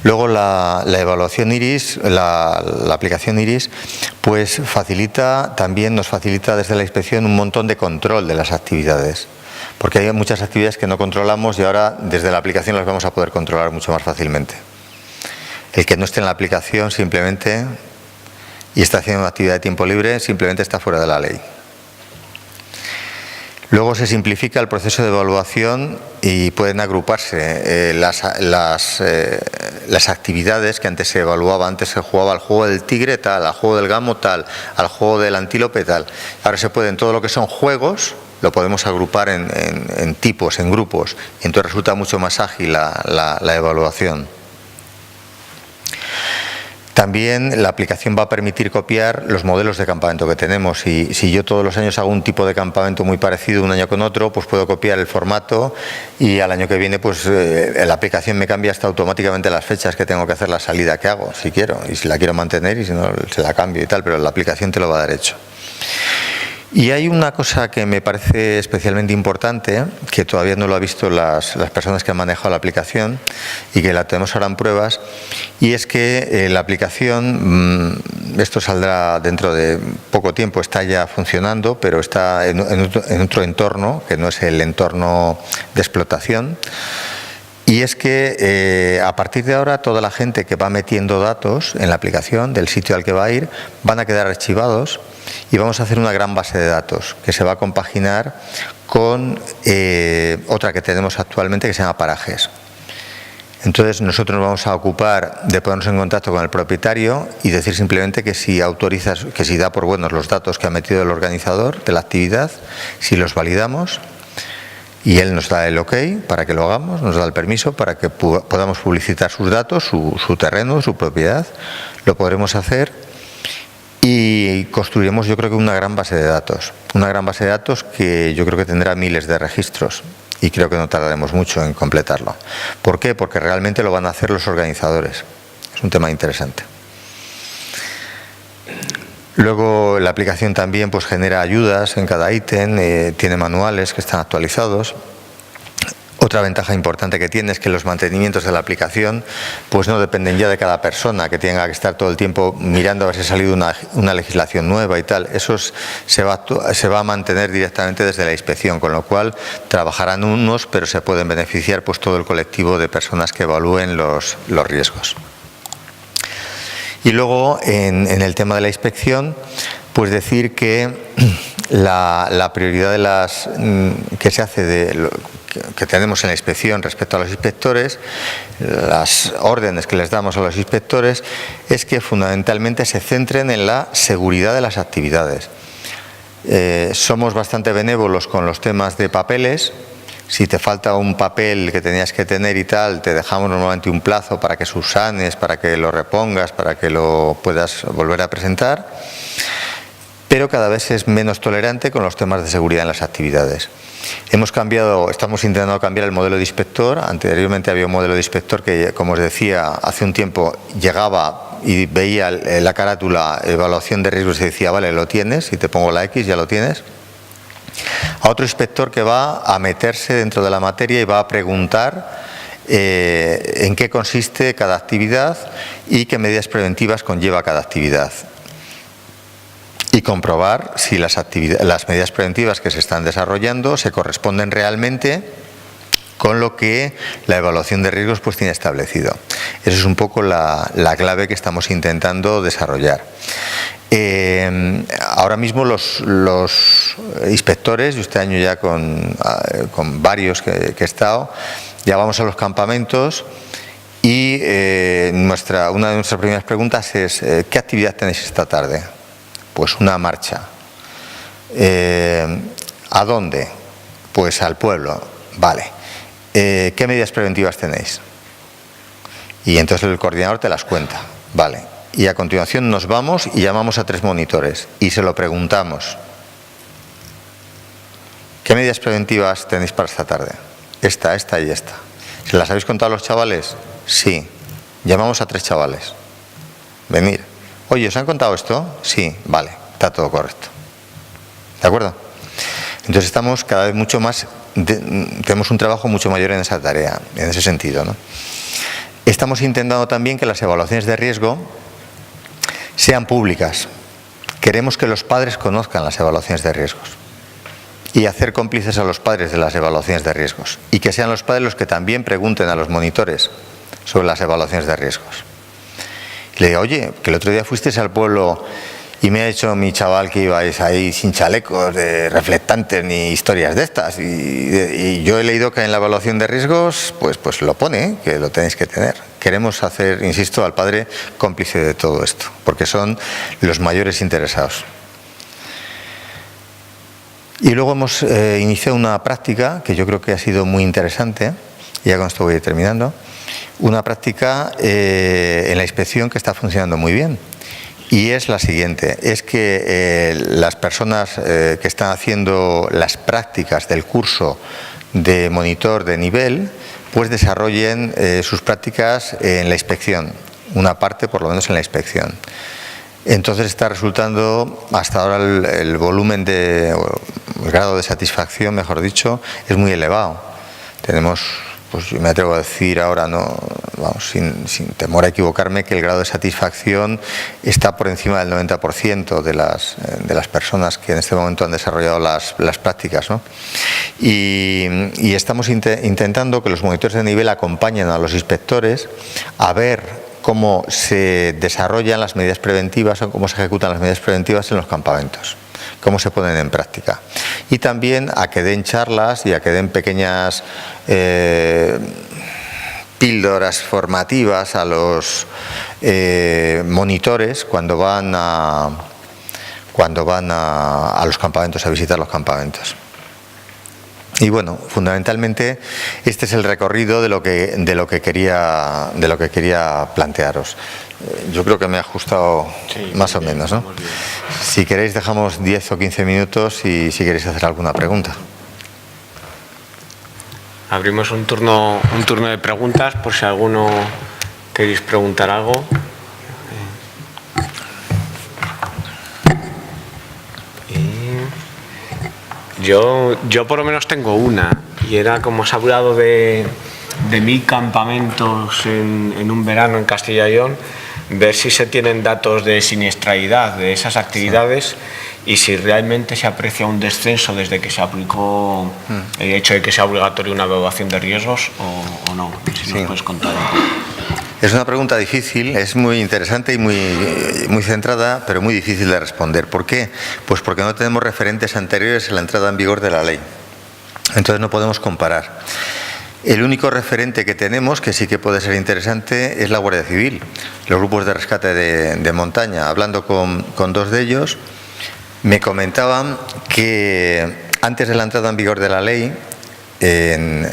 Luego la evaluación IRIS, la aplicación IRIS, pues nos facilita desde la inspección un montón de control de las actividades. Porque hay muchas actividades que no controlamos y ahora desde la aplicación las vamos a poder controlar mucho más fácilmente. El que no esté en la aplicación simplemente y está haciendo una actividad de tiempo libre, simplemente está fuera de la ley. Luego se simplifica el proceso de evaluación y pueden agruparse las actividades que antes se evaluaba. Antes se jugaba al juego del tigre tal, al juego del gamo tal, al juego del antílope tal. Ahora se pueden, todo lo que son juegos, lo podemos agrupar en tipos, en grupos, y entonces resulta mucho más ágil la evaluación. También la aplicación va a permitir copiar los modelos de campamento que tenemos. Y si yo todos los años hago un tipo de campamento muy parecido un año con otro, pues puedo copiar el formato y al año que viene pues la aplicación me cambia hasta automáticamente las fechas que tengo que hacer, la salida que hago, si quiero, y si la quiero mantener, y si no se la cambio y tal, pero la aplicación te lo va a dar hecho. Y hay una cosa que me parece especialmente importante, que todavía no lo han visto las personas que han manejado la aplicación y que la tenemos ahora en pruebas, y es que la aplicación, esto saldrá dentro de poco tiempo, está ya funcionando, pero está en otro entorno, que no es el entorno de explotación. Y es que a partir de ahora toda la gente que va metiendo datos en la aplicación del sitio al que va a ir van a quedar archivados, y vamos a hacer una gran base de datos que se va a compaginar con otra que tenemos actualmente que se llama Parajes. Entonces nosotros nos vamos a ocupar de ponernos en contacto con el propietario y decir simplemente que si autoriza, que si da por buenos los datos que ha metido el organizador de la actividad, si los validamos, y él nos da el ok para que lo hagamos, nos da el permiso para que podamos publicitar sus datos, su terreno, su propiedad, lo podremos hacer y construiremos, yo creo que una gran base de datos. Una gran base de datos que yo creo que tendrá miles de registros y creo que no tardaremos mucho en completarlo. ¿Por qué? Porque realmente lo van a hacer los organizadores. Es un tema interesante. Luego la aplicación también pues genera ayudas en cada ítem, tiene manuales que están actualizados. Otra ventaja importante que tiene es que los mantenimientos de la aplicación pues no dependen ya de cada persona que tenga que estar todo el tiempo mirando a ver si ha salido una legislación nueva y tal. Eso se va a mantener directamente desde la inspección, con lo cual trabajarán unos, pero se pueden beneficiar pues todo el colectivo de personas que evalúen los riesgos. Y luego en el tema de la inspección, pues decir que la prioridad de que se hace que tenemos en la inspección respecto a los inspectores, las órdenes que les damos a los inspectores, es que fundamentalmente se centren en la seguridad de las actividades. Somos bastante benévolos con los temas de papeles. Si te falta un papel que tenías que tener y tal, te dejamos normalmente un plazo para que subsanes, para que lo repongas, para que lo puedas volver a presentar. Pero cada vez es menos tolerante con los temas de seguridad en las actividades. Estamos intentando cambiar el modelo de inspector. Anteriormente había un modelo de inspector que, como os decía, hace un tiempo llegaba y veía la carátula evaluación de riesgos y decía, vale, lo tienes, si te pongo la X ya lo tienes. A otro inspector que va a meterse dentro de la materia y va a preguntar en qué consiste cada actividad y qué medidas preventivas conlleva cada actividad. Y comprobar si las medidas preventivas que se están desarrollando se corresponden realmente con lo que la evaluación de riesgos pues tiene establecido. Esa es un poco la clave que estamos intentando desarrollar. Ahora mismo los inspectores, yo este año ya con varios que he estado, ya vamos a los campamentos y una de nuestras primeras preguntas es ¿qué actividad tenéis esta tarde? Pues una marcha. ¿A dónde? Pues al pueblo. Vale. ¿Qué medidas preventivas tenéis? Y entonces el coordinador te las cuenta. Vale. Y a continuación nos vamos y llamamos a 3 monitores y se lo preguntamos. ¿Qué medidas preventivas tenéis para esta tarde? Esta y esta. ¿Se las habéis contado a los chavales? Sí. Llamamos a 3 chavales. Venir. Oye, ¿os han contado esto? Sí. Vale. Está todo correcto. ¿De acuerdo? Entonces estamos cada vez mucho más, tenemos un trabajo mucho mayor en esa tarea, en ese sentido, ¿no? Estamos intentando también que las evaluaciones de riesgo sean públicas. Queremos que los padres conozcan las evaluaciones de riesgos y hacer cómplices a los padres de las evaluaciones de riesgos y que sean los padres los que también pregunten a los monitores sobre las evaluaciones de riesgos. Y le digo, oye, que el otro día fuisteis al pueblo y me ha dicho mi chaval que ibais ahí sin chalecos, de reflectantes ni historias de estas. Y yo he leído que en la evaluación de riesgos, pues lo pone, que lo tenéis que tener. Queremos hacer, insisto, al padre cómplice de todo esto, porque son los mayores interesados. Y luego hemos iniciado una práctica que yo creo que ha sido muy interesante, y ya con esto voy terminando, una práctica en la inspección que está funcionando muy bien. Y es la siguiente, es que las personas que están haciendo las prácticas del curso de monitor de nivel, pues desarrollen sus prácticas en la inspección, una parte por lo menos en la inspección. Entonces está resultando, hasta ahora el volumen el grado de satisfacción, mejor dicho, es muy elevado. Tenemos, pues yo me atrevo a decir ahora, no, vamos, sin temor a equivocarme, que el grado de satisfacción está por encima del 90% de las personas que en este momento han desarrollado las prácticas, ¿no? Y estamos intentando que los monitores de nivel acompañen a los inspectores a ver cómo se desarrollan las medidas preventivas o cómo se ejecutan las medidas preventivas en los campamentos, cómo se ponen en práctica. Y también a que den charlas y a que den pequeñas píldoras formativas a los monitores cuando van a los campamentos, a visitar los campamentos. Y bueno, fundamentalmente este es el recorrido de lo que quería plantearos. Yo creo que me he ajustado más o menos, ¿no? Si queréis dejamos 10 o 15 minutos y si queréis hacer alguna pregunta. Abrimos un turno de preguntas por si alguno queréis preguntar algo. Yo por lo menos tengo una, y era como se ha hablado de 1000 campamentos en un verano en Castilla y León, ver si se tienen datos de siniestralidad de esas actividades y si realmente se aprecia un descenso desde que se aplicó el hecho de que sea obligatorio una evaluación de riesgos o no. Si nos puedes contar un poco. Es una pregunta difícil, es muy interesante y muy centrada, pero muy difícil de responder. ¿Por qué? Pues porque no tenemos referentes anteriores a la entrada en vigor de la ley. Entonces no podemos comparar. El único referente que tenemos, que sí que puede ser interesante, es la Guardia Civil. Los grupos de rescate de montaña. Hablando con 2 de ellos, me comentaban que antes de la entrada en vigor de la ley,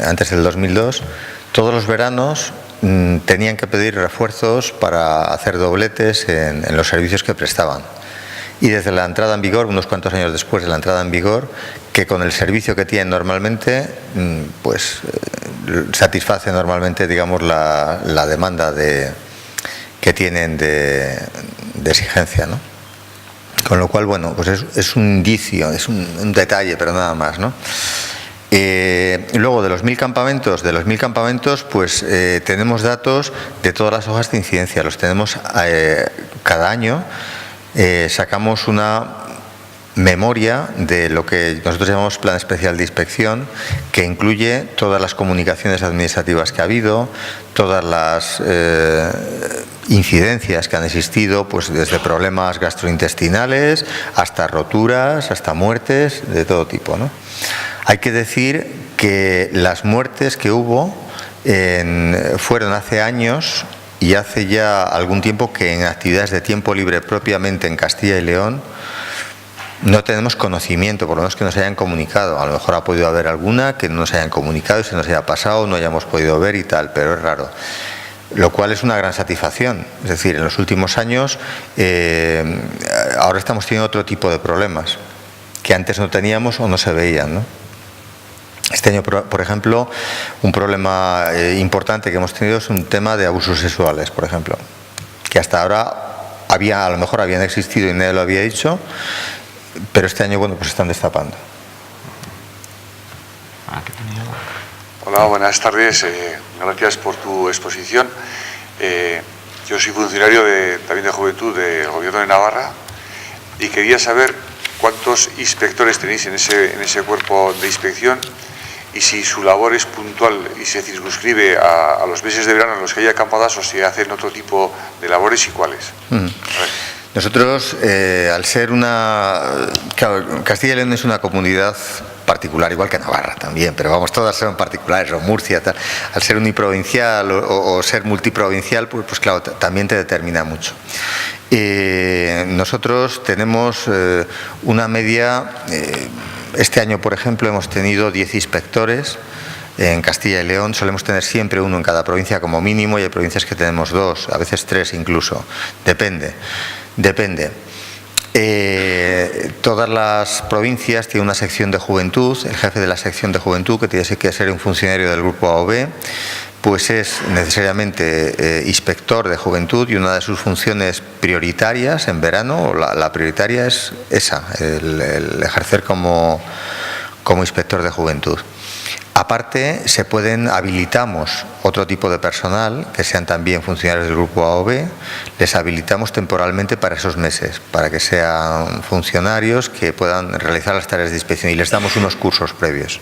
antes del 2002, todos los veranos tenían que pedir refuerzos para hacer dobletes en los servicios que prestaban. Y desde la entrada en vigor, unos cuantos años después de la entrada en vigor, que con el servicio que tienen normalmente, pues satisface normalmente, digamos, la demanda que tienen de exigencia, ¿no? Con lo cual, bueno, pues es un indicio, es un detalle, pero nada más, ¿no? Luego, de los 1000 campamentos, pues tenemos datos de todas las hojas de incidencia. Los tenemos cada año. Sacamos una memoria de lo que nosotros llamamos Plan Especial de Inspección, que incluye todas las comunicaciones administrativas que ha habido, todas las incidencias que han existido, pues desde problemas gastrointestinales hasta roturas, hasta muertes de todo tipo, ¿no? Hay que decir que las muertes que hubo fueron hace años y hace ya algún tiempo que en actividades de tiempo libre propiamente en Castilla y León no tenemos conocimiento, por lo menos que nos hayan comunicado. A lo mejor ha podido haber alguna que no nos hayan comunicado y se nos haya pasado, no hayamos podido ver y tal, pero es raro. Lo cual es una gran satisfacción. Es decir, en los últimos años ahora estamos teniendo otro tipo de problemas que antes no teníamos o no se veían, ¿no? Este año, por ejemplo, un problema importante que hemos tenido es un tema de abusos sexuales, por ejemplo, que hasta ahora a lo mejor habían existido y nadie lo había dicho, pero este año, bueno, pues se están destapando. Hola, buenas tardes. Gracias por tu exposición. Yo soy funcionario también de Juventud del Gobierno de Navarra y quería saber cuántos inspectores tenéis en ese cuerpo de inspección y si su labor es puntual y se circunscribe a los meses de verano en los que hay acampadas o si hacen otro tipo de labores y cuáles. Nosotros, al ser claro, Castilla y León es una comunidad particular, igual que Navarra también, pero vamos, todas son particulares, o Murcia, tal. Al ser uniprovincial o ser multiprovincial, pues claro, también te determina mucho. Nosotros tenemos una media, este año, por ejemplo, hemos tenido 10 inspectores. En Castilla y León solemos tener siempre uno en cada provincia como mínimo y hay provincias que tenemos 2, a veces 3 incluso, depende. Todas las provincias tienen una sección de juventud. El jefe de la sección de juventud, que tiene que ser un funcionario del grupo AOB, pues es necesariamente inspector de juventud y una de sus funciones prioritarias en verano, la prioritaria es esa, el ejercer como inspector de juventud. Aparte, habilitamos otro tipo de personal, que sean también funcionarios del grupo AOB, les habilitamos temporalmente para esos meses, para que sean funcionarios que puedan realizar las tareas de inspección y les damos unos cursos previos.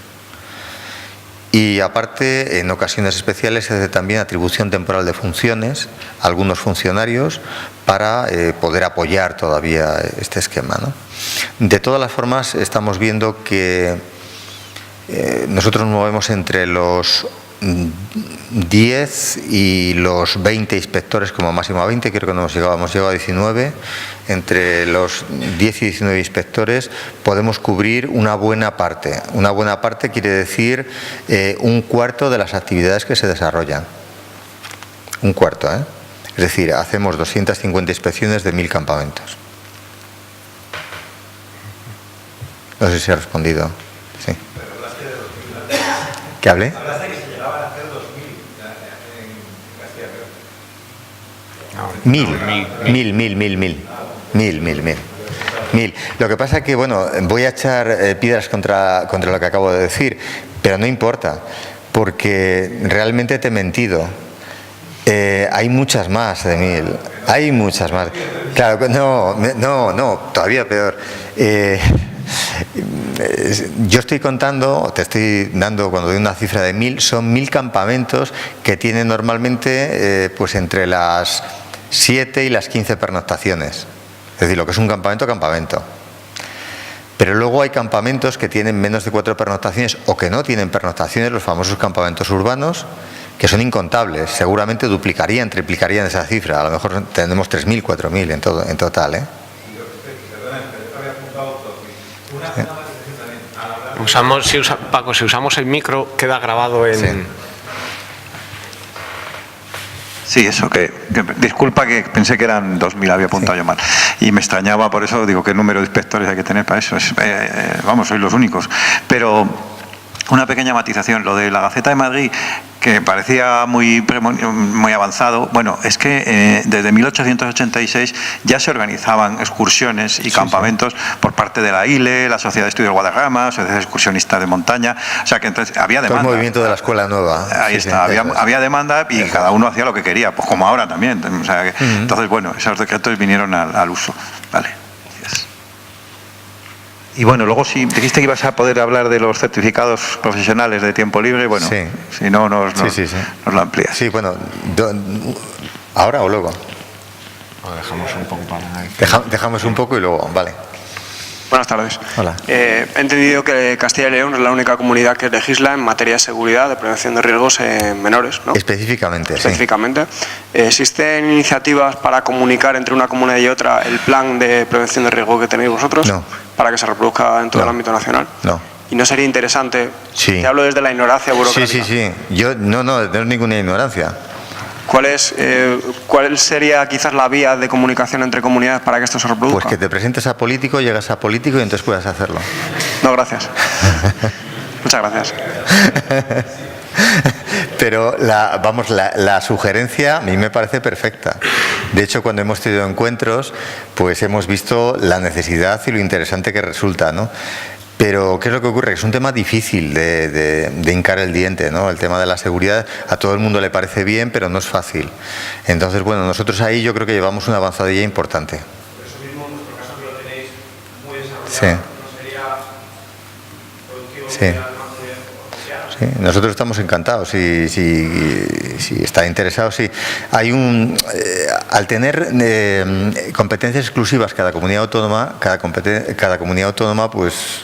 Y aparte, en ocasiones especiales, se hace también atribución temporal de funciones a algunos funcionarios para poder apoyar todavía este esquema, ¿no? De todas las formas, estamos viendo que nosotros nos movemos entre los 10 y los 20 inspectores, como máximo a 20, creo que no hemos llegado a 19. Entre los 10 y 19 inspectores podemos cubrir una buena parte. Una buena parte quiere decir un cuarto de las actividades que se desarrollan. Un cuarto, ¿eh? Es decir, hacemos 250 inspecciones de 1000 campamentos. No sé si he respondido. Sí. ¿Qué hablé? Hablaste que se llegaban a hacer 2000 en Castilla y León. 1000. Lo que pasa es que, bueno, voy a echar piedras contra lo que acabo de decir, pero no importa, porque realmente te he mentido. Hay muchas más de 1000. Hay muchas más. Claro, no, todavía peor. Yo estoy contando, te estoy dando, cuando doy una cifra de 1000, son 1000 campamentos que tienen normalmente pues entre las 7 y las 15 pernoctaciones. Es decir, lo que es un campamento. Pero luego hay campamentos que tienen menos de 4 pernoctaciones o que no tienen pernoctaciones, los famosos campamentos urbanos, que son incontables. Seguramente duplicarían, triplicarían esa cifra. A lo mejor tenemos 3000, 4000 en total, ¿eh? Paco, si usamos el micro, queda grabado en... Sí. Sí, eso, disculpa que pensé que eran 2000, había apuntado yo mal. Y me extrañaba, por eso digo, ¿qué número de inspectores hay que tener para eso? Vamos, sois los únicos. Pero Una pequeña matización, lo de la Gaceta de Madrid, que parecía muy avanzado. Bueno, es que desde 1886 ya se organizaban excursiones y campamentos por parte de la ILE, la Sociedad de Estudios Guadarrama, Sociedad Excursionista de Montaña. O sea que entonces había demanda. Todo el movimiento de la Escuela Nueva. Ahí está, había demanda y cada uno hacía lo que quería, pues como ahora también. O sea, entonces, bueno, esos decretos vinieron al uso. Vale. Y bueno, luego si dijiste que ibas a poder hablar de los certificados profesionales de tiempo libre, bueno, sí. Si no nos lo amplías. Sí, bueno, ¿ahora o luego? Lo dejamos un poco para... Dejamos un poco y luego, vale. Buenas tardes. Hola. He entendido que Castilla y León es la única comunidad que legisla en materia de seguridad, de prevención de riesgos en menores, ¿no? Específicamente, Específicamente. ¿Existen iniciativas para comunicar entre una comunidad y otra el plan de prevención de riesgo que tenéis vosotros? No. Para que se reproduzca en todo el ámbito nacional. No. ¿Y no sería interesante? Sí. Te hablo desde la ignorancia burocrática. Sí. Yo no es ninguna ignorancia. ¿Cuál sería quizás la vía de comunicación entre comunidades para que esto se reproduzca? Pues que te presentes a político, llegas a político y entonces puedas hacerlo. No, gracias. Muchas gracias. Pero la sugerencia a mí me parece perfecta. De hecho, cuando hemos tenido encuentros, pues hemos visto la necesidad y lo interesante que resulta, ¿no? Pero, ¿qué es lo que ocurre? Es un tema difícil de hincar el diente, ¿no? El tema de la seguridad a todo el mundo le parece bien, pero no es fácil. Entonces, bueno, nosotros ahí yo creo que llevamos una avanzadilla importante. Por eso mismo, en nuestro caso, que lo tenéis muy desarrollado, no sería productivo que la demás comunidad copiara. Sí, nosotros estamos encantados. Si está interesado, sí. Hay al tener competencias exclusivas cada comunidad autónoma, pues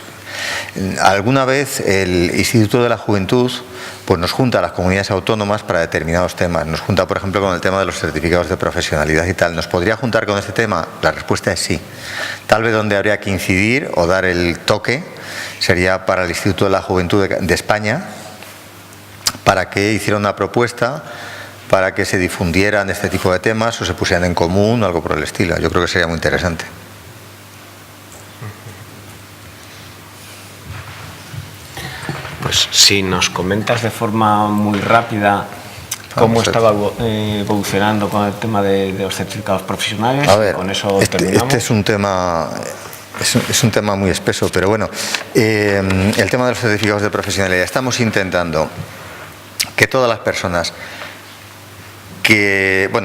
alguna vez el Instituto de la Juventud pues nos junta a las comunidades autónomas para determinados temas. Nos junta, por ejemplo, con el tema de los certificados de profesionalidad y tal. ¿Nos podría juntar con este tema? La respuesta es sí. Tal vez donde habría que incidir o dar el toque sería para el Instituto de la Juventud de España, para que hiciera una propuesta para que se difundieran este tipo de temas o se pusieran en común o algo por el estilo. Yo creo que sería muy interesante. Pues si nos comentas de forma muy rápida cómo estaba evolucionando con el tema de los certificados profesionales, a ver, con eso terminamos. Este es un tema muy espeso, pero bueno, el tema de los certificados de profesionalidad. Estamos intentando que todas las personas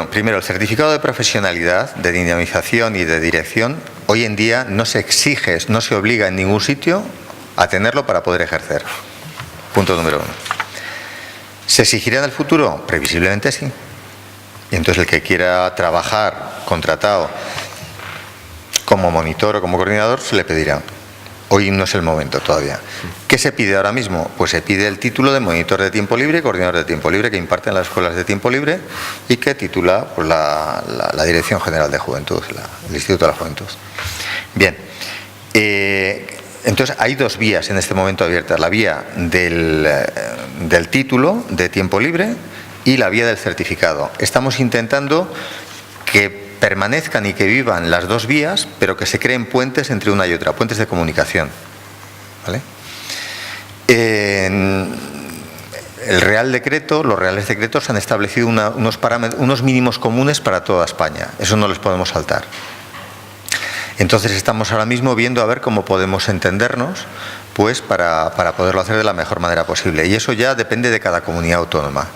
primero, el certificado de profesionalidad, de dinamización y de dirección, hoy en día no se exige, no se obliga en ningún sitio a tenerlo para poder ejercer. Punto número 1. ¿Se exigirá en el futuro? Previsiblemente sí. Y entonces el que quiera trabajar contratado como monitor o como coordinador se le pedirá. Hoy no es el momento todavía. ¿Qué se pide ahora mismo? Pues se pide el título de monitor de tiempo libre y coordinador de tiempo libre que imparten las escuelas de tiempo libre y que titula pues, la Dirección General de Juventud, el Instituto de la Juventud. Bien. Entonces hay dos vías en este momento abiertas. La vía del título de tiempo libre y la vía del certificado. Estamos intentando que permanezcan y que vivan las dos vías, pero que se creen puentes entre una y otra, puentes de comunicación. ¿Vale? Los reales decretos han establecido unos mínimos comunes para toda España. Eso no les podemos saltar. Entonces estamos ahora mismo viendo a ver cómo podemos entendernos pues para poderlo hacer de la mejor manera posible. Y eso ya depende de cada comunidad autónoma.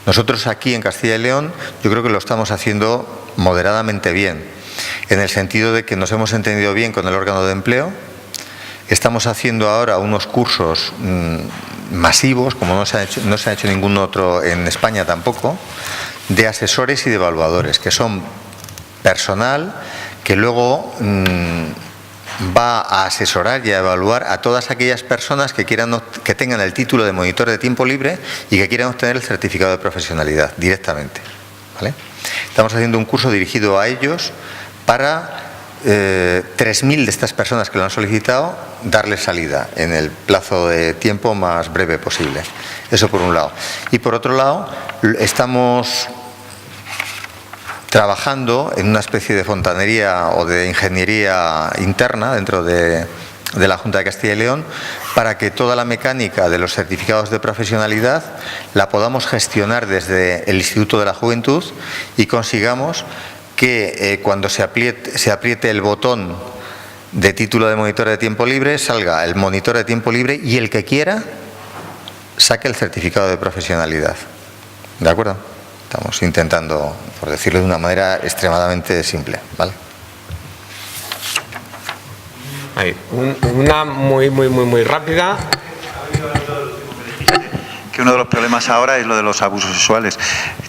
Nosotros aquí en Castilla y León yo creo que lo estamos haciendo moderadamente bien, en el sentido de que nos hemos entendido bien con el órgano de empleo. Estamos haciendo ahora unos cursos masivos, como no se ha hecho ningún otro en España tampoco, de asesores y de evaluadores, que son personal que luego va a asesorar y a evaluar a todas aquellas personas que tengan el título de monitor de tiempo libre y que quieran obtener el certificado de profesionalidad directamente. ¿Vale? Estamos haciendo un curso dirigido a ellos para 3.000 de estas personas que lo han solicitado, darles salida en el plazo de tiempo más breve posible. Eso por un lado. Y por otro lado, estamos trabajando en una especie de fontanería o de ingeniería interna dentro de de la Junta de Castilla y León para que toda la mecánica de los certificados de profesionalidad la podamos gestionar desde el Instituto de la Juventud y consigamos que cuando se apriete el botón de título de monitor de tiempo libre salga el monitor de tiempo libre y el que quiera saque el certificado de profesionalidad. ¿De acuerdo? Estamos intentando, por decirlo de una manera extremadamente simple, ¿vale? Ahí, una muy rápida. Que uno de los problemas ahora es lo de los abusos sexuales.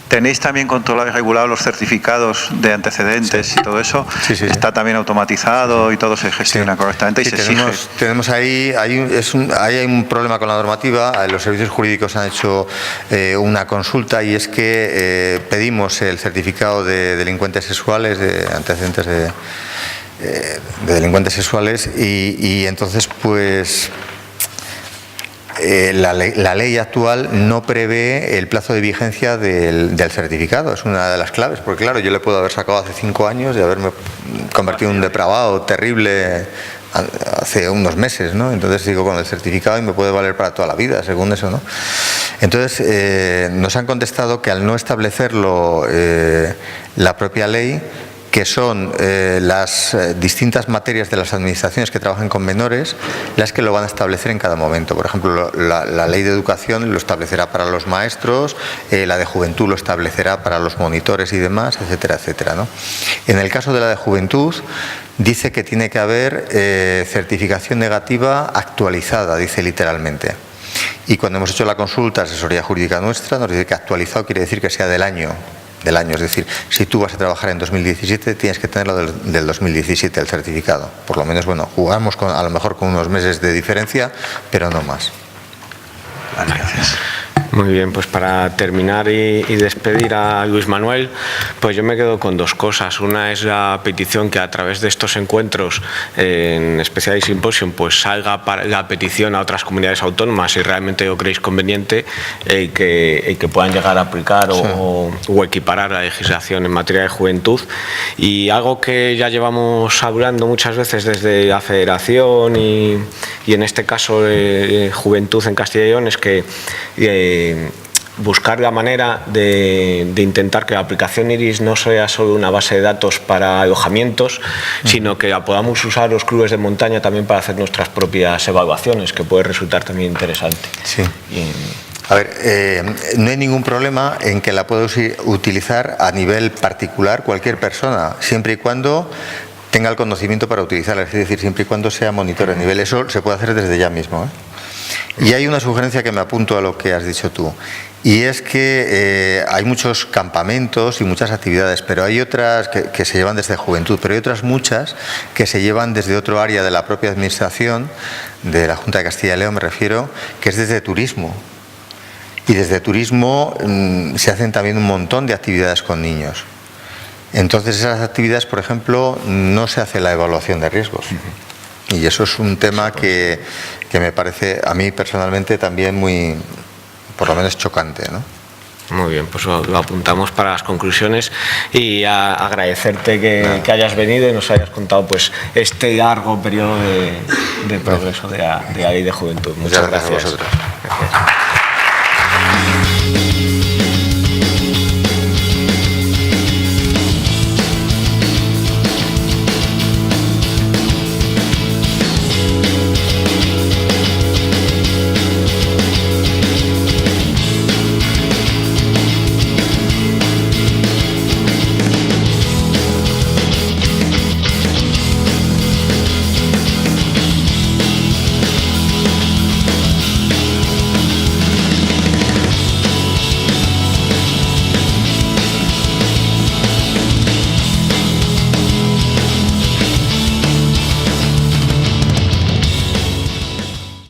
¿Tenéis también controlado y regulado los certificados de antecedentes y todo eso? Sí. ¿Está también automatizado y todo se gestiona correctamente y se exige? Tenemos ahí, hay un problema con la normativa. Los servicios jurídicos han hecho una consulta y es que pedimos el certificado de delincuentes sexuales, de antecedentes de delincuentes sexuales y entonces pues la ley actual no prevé el plazo de vigencia del certificado. Es una de las claves, porque claro, yo le puedo haber sacado hace 5 años y haberme convertido en un depravado terrible hace unos meses, ¿no? Entonces digo, con el certificado y me puede valer para toda la vida, según eso, ¿no? Entonces nos han contestado que al no establecerlo la propia ley, que son las distintas materias de las administraciones que trabajan con menores, las que lo van a establecer en cada momento. Por ejemplo, la ley de educación lo establecerá para los maestros, la de juventud lo establecerá para los monitores y demás, etcétera, etcétera, ¿no? En el caso de la de juventud, dice que tiene que haber certificación negativa actualizada, dice literalmente. Y cuando hemos hecho la consulta, asesoría jurídica nuestra, nos dice que actualizado quiere decir que sea del año. Es decir, si tú vas a trabajar en 2017 tienes que tenerlo del 2017 el certificado. Por lo menos, bueno, jugamos a lo mejor con unos meses de diferencia, pero no más. Vale, gracias. Muy bien, pues para terminar y despedir a Luis Manuel, pues yo me quedo con 2 cosas. Una es la petición que a través de estos encuentros, en especial y Symposium, pues salga la petición a otras comunidades autónomas si realmente lo creéis conveniente, que puedan llegar a aplicar o equiparar la legislación en materia de juventud. Y algo que ya llevamos hablando muchas veces desde la Federación y en este caso Juventud en Castilla y León es que buscar la manera de intentar que la aplicación IRIS no sea solo una base de datos para alojamientos, sino que la podamos usar los clubes de montaña también para hacer nuestras propias evaluaciones, que puede resultar también interesante. Sí. A ver, no hay ningún problema en que la pueda utilizar a nivel particular cualquier persona, siempre y cuando tenga el conocimiento para utilizarla, es decir, siempre y cuando sea monitor a nivel. Eso se puede hacer desde ya mismo, ¿eh? Y hay una sugerencia que me apunto a lo que has dicho tú, y es que hay muchos campamentos y muchas actividades, pero hay otras que se llevan desde juventud, pero hay otras muchas que se llevan desde otro área de la propia administración, de la Junta de Castilla y León me refiero, que es desde turismo. Y desde turismo se hacen también un montón de actividades con niños. Entonces esas actividades, por ejemplo, no se hace la evaluación de riesgos. Y eso es un tema que me parece a mí personalmente también muy, por lo menos, chocante, ¿no? Muy bien, pues lo apuntamos para las conclusiones y agradecerte que hayas venido y nos hayas contado pues este largo periodo de progreso de la ley de juventud. Muchas gracias. A vosotros. Gracias.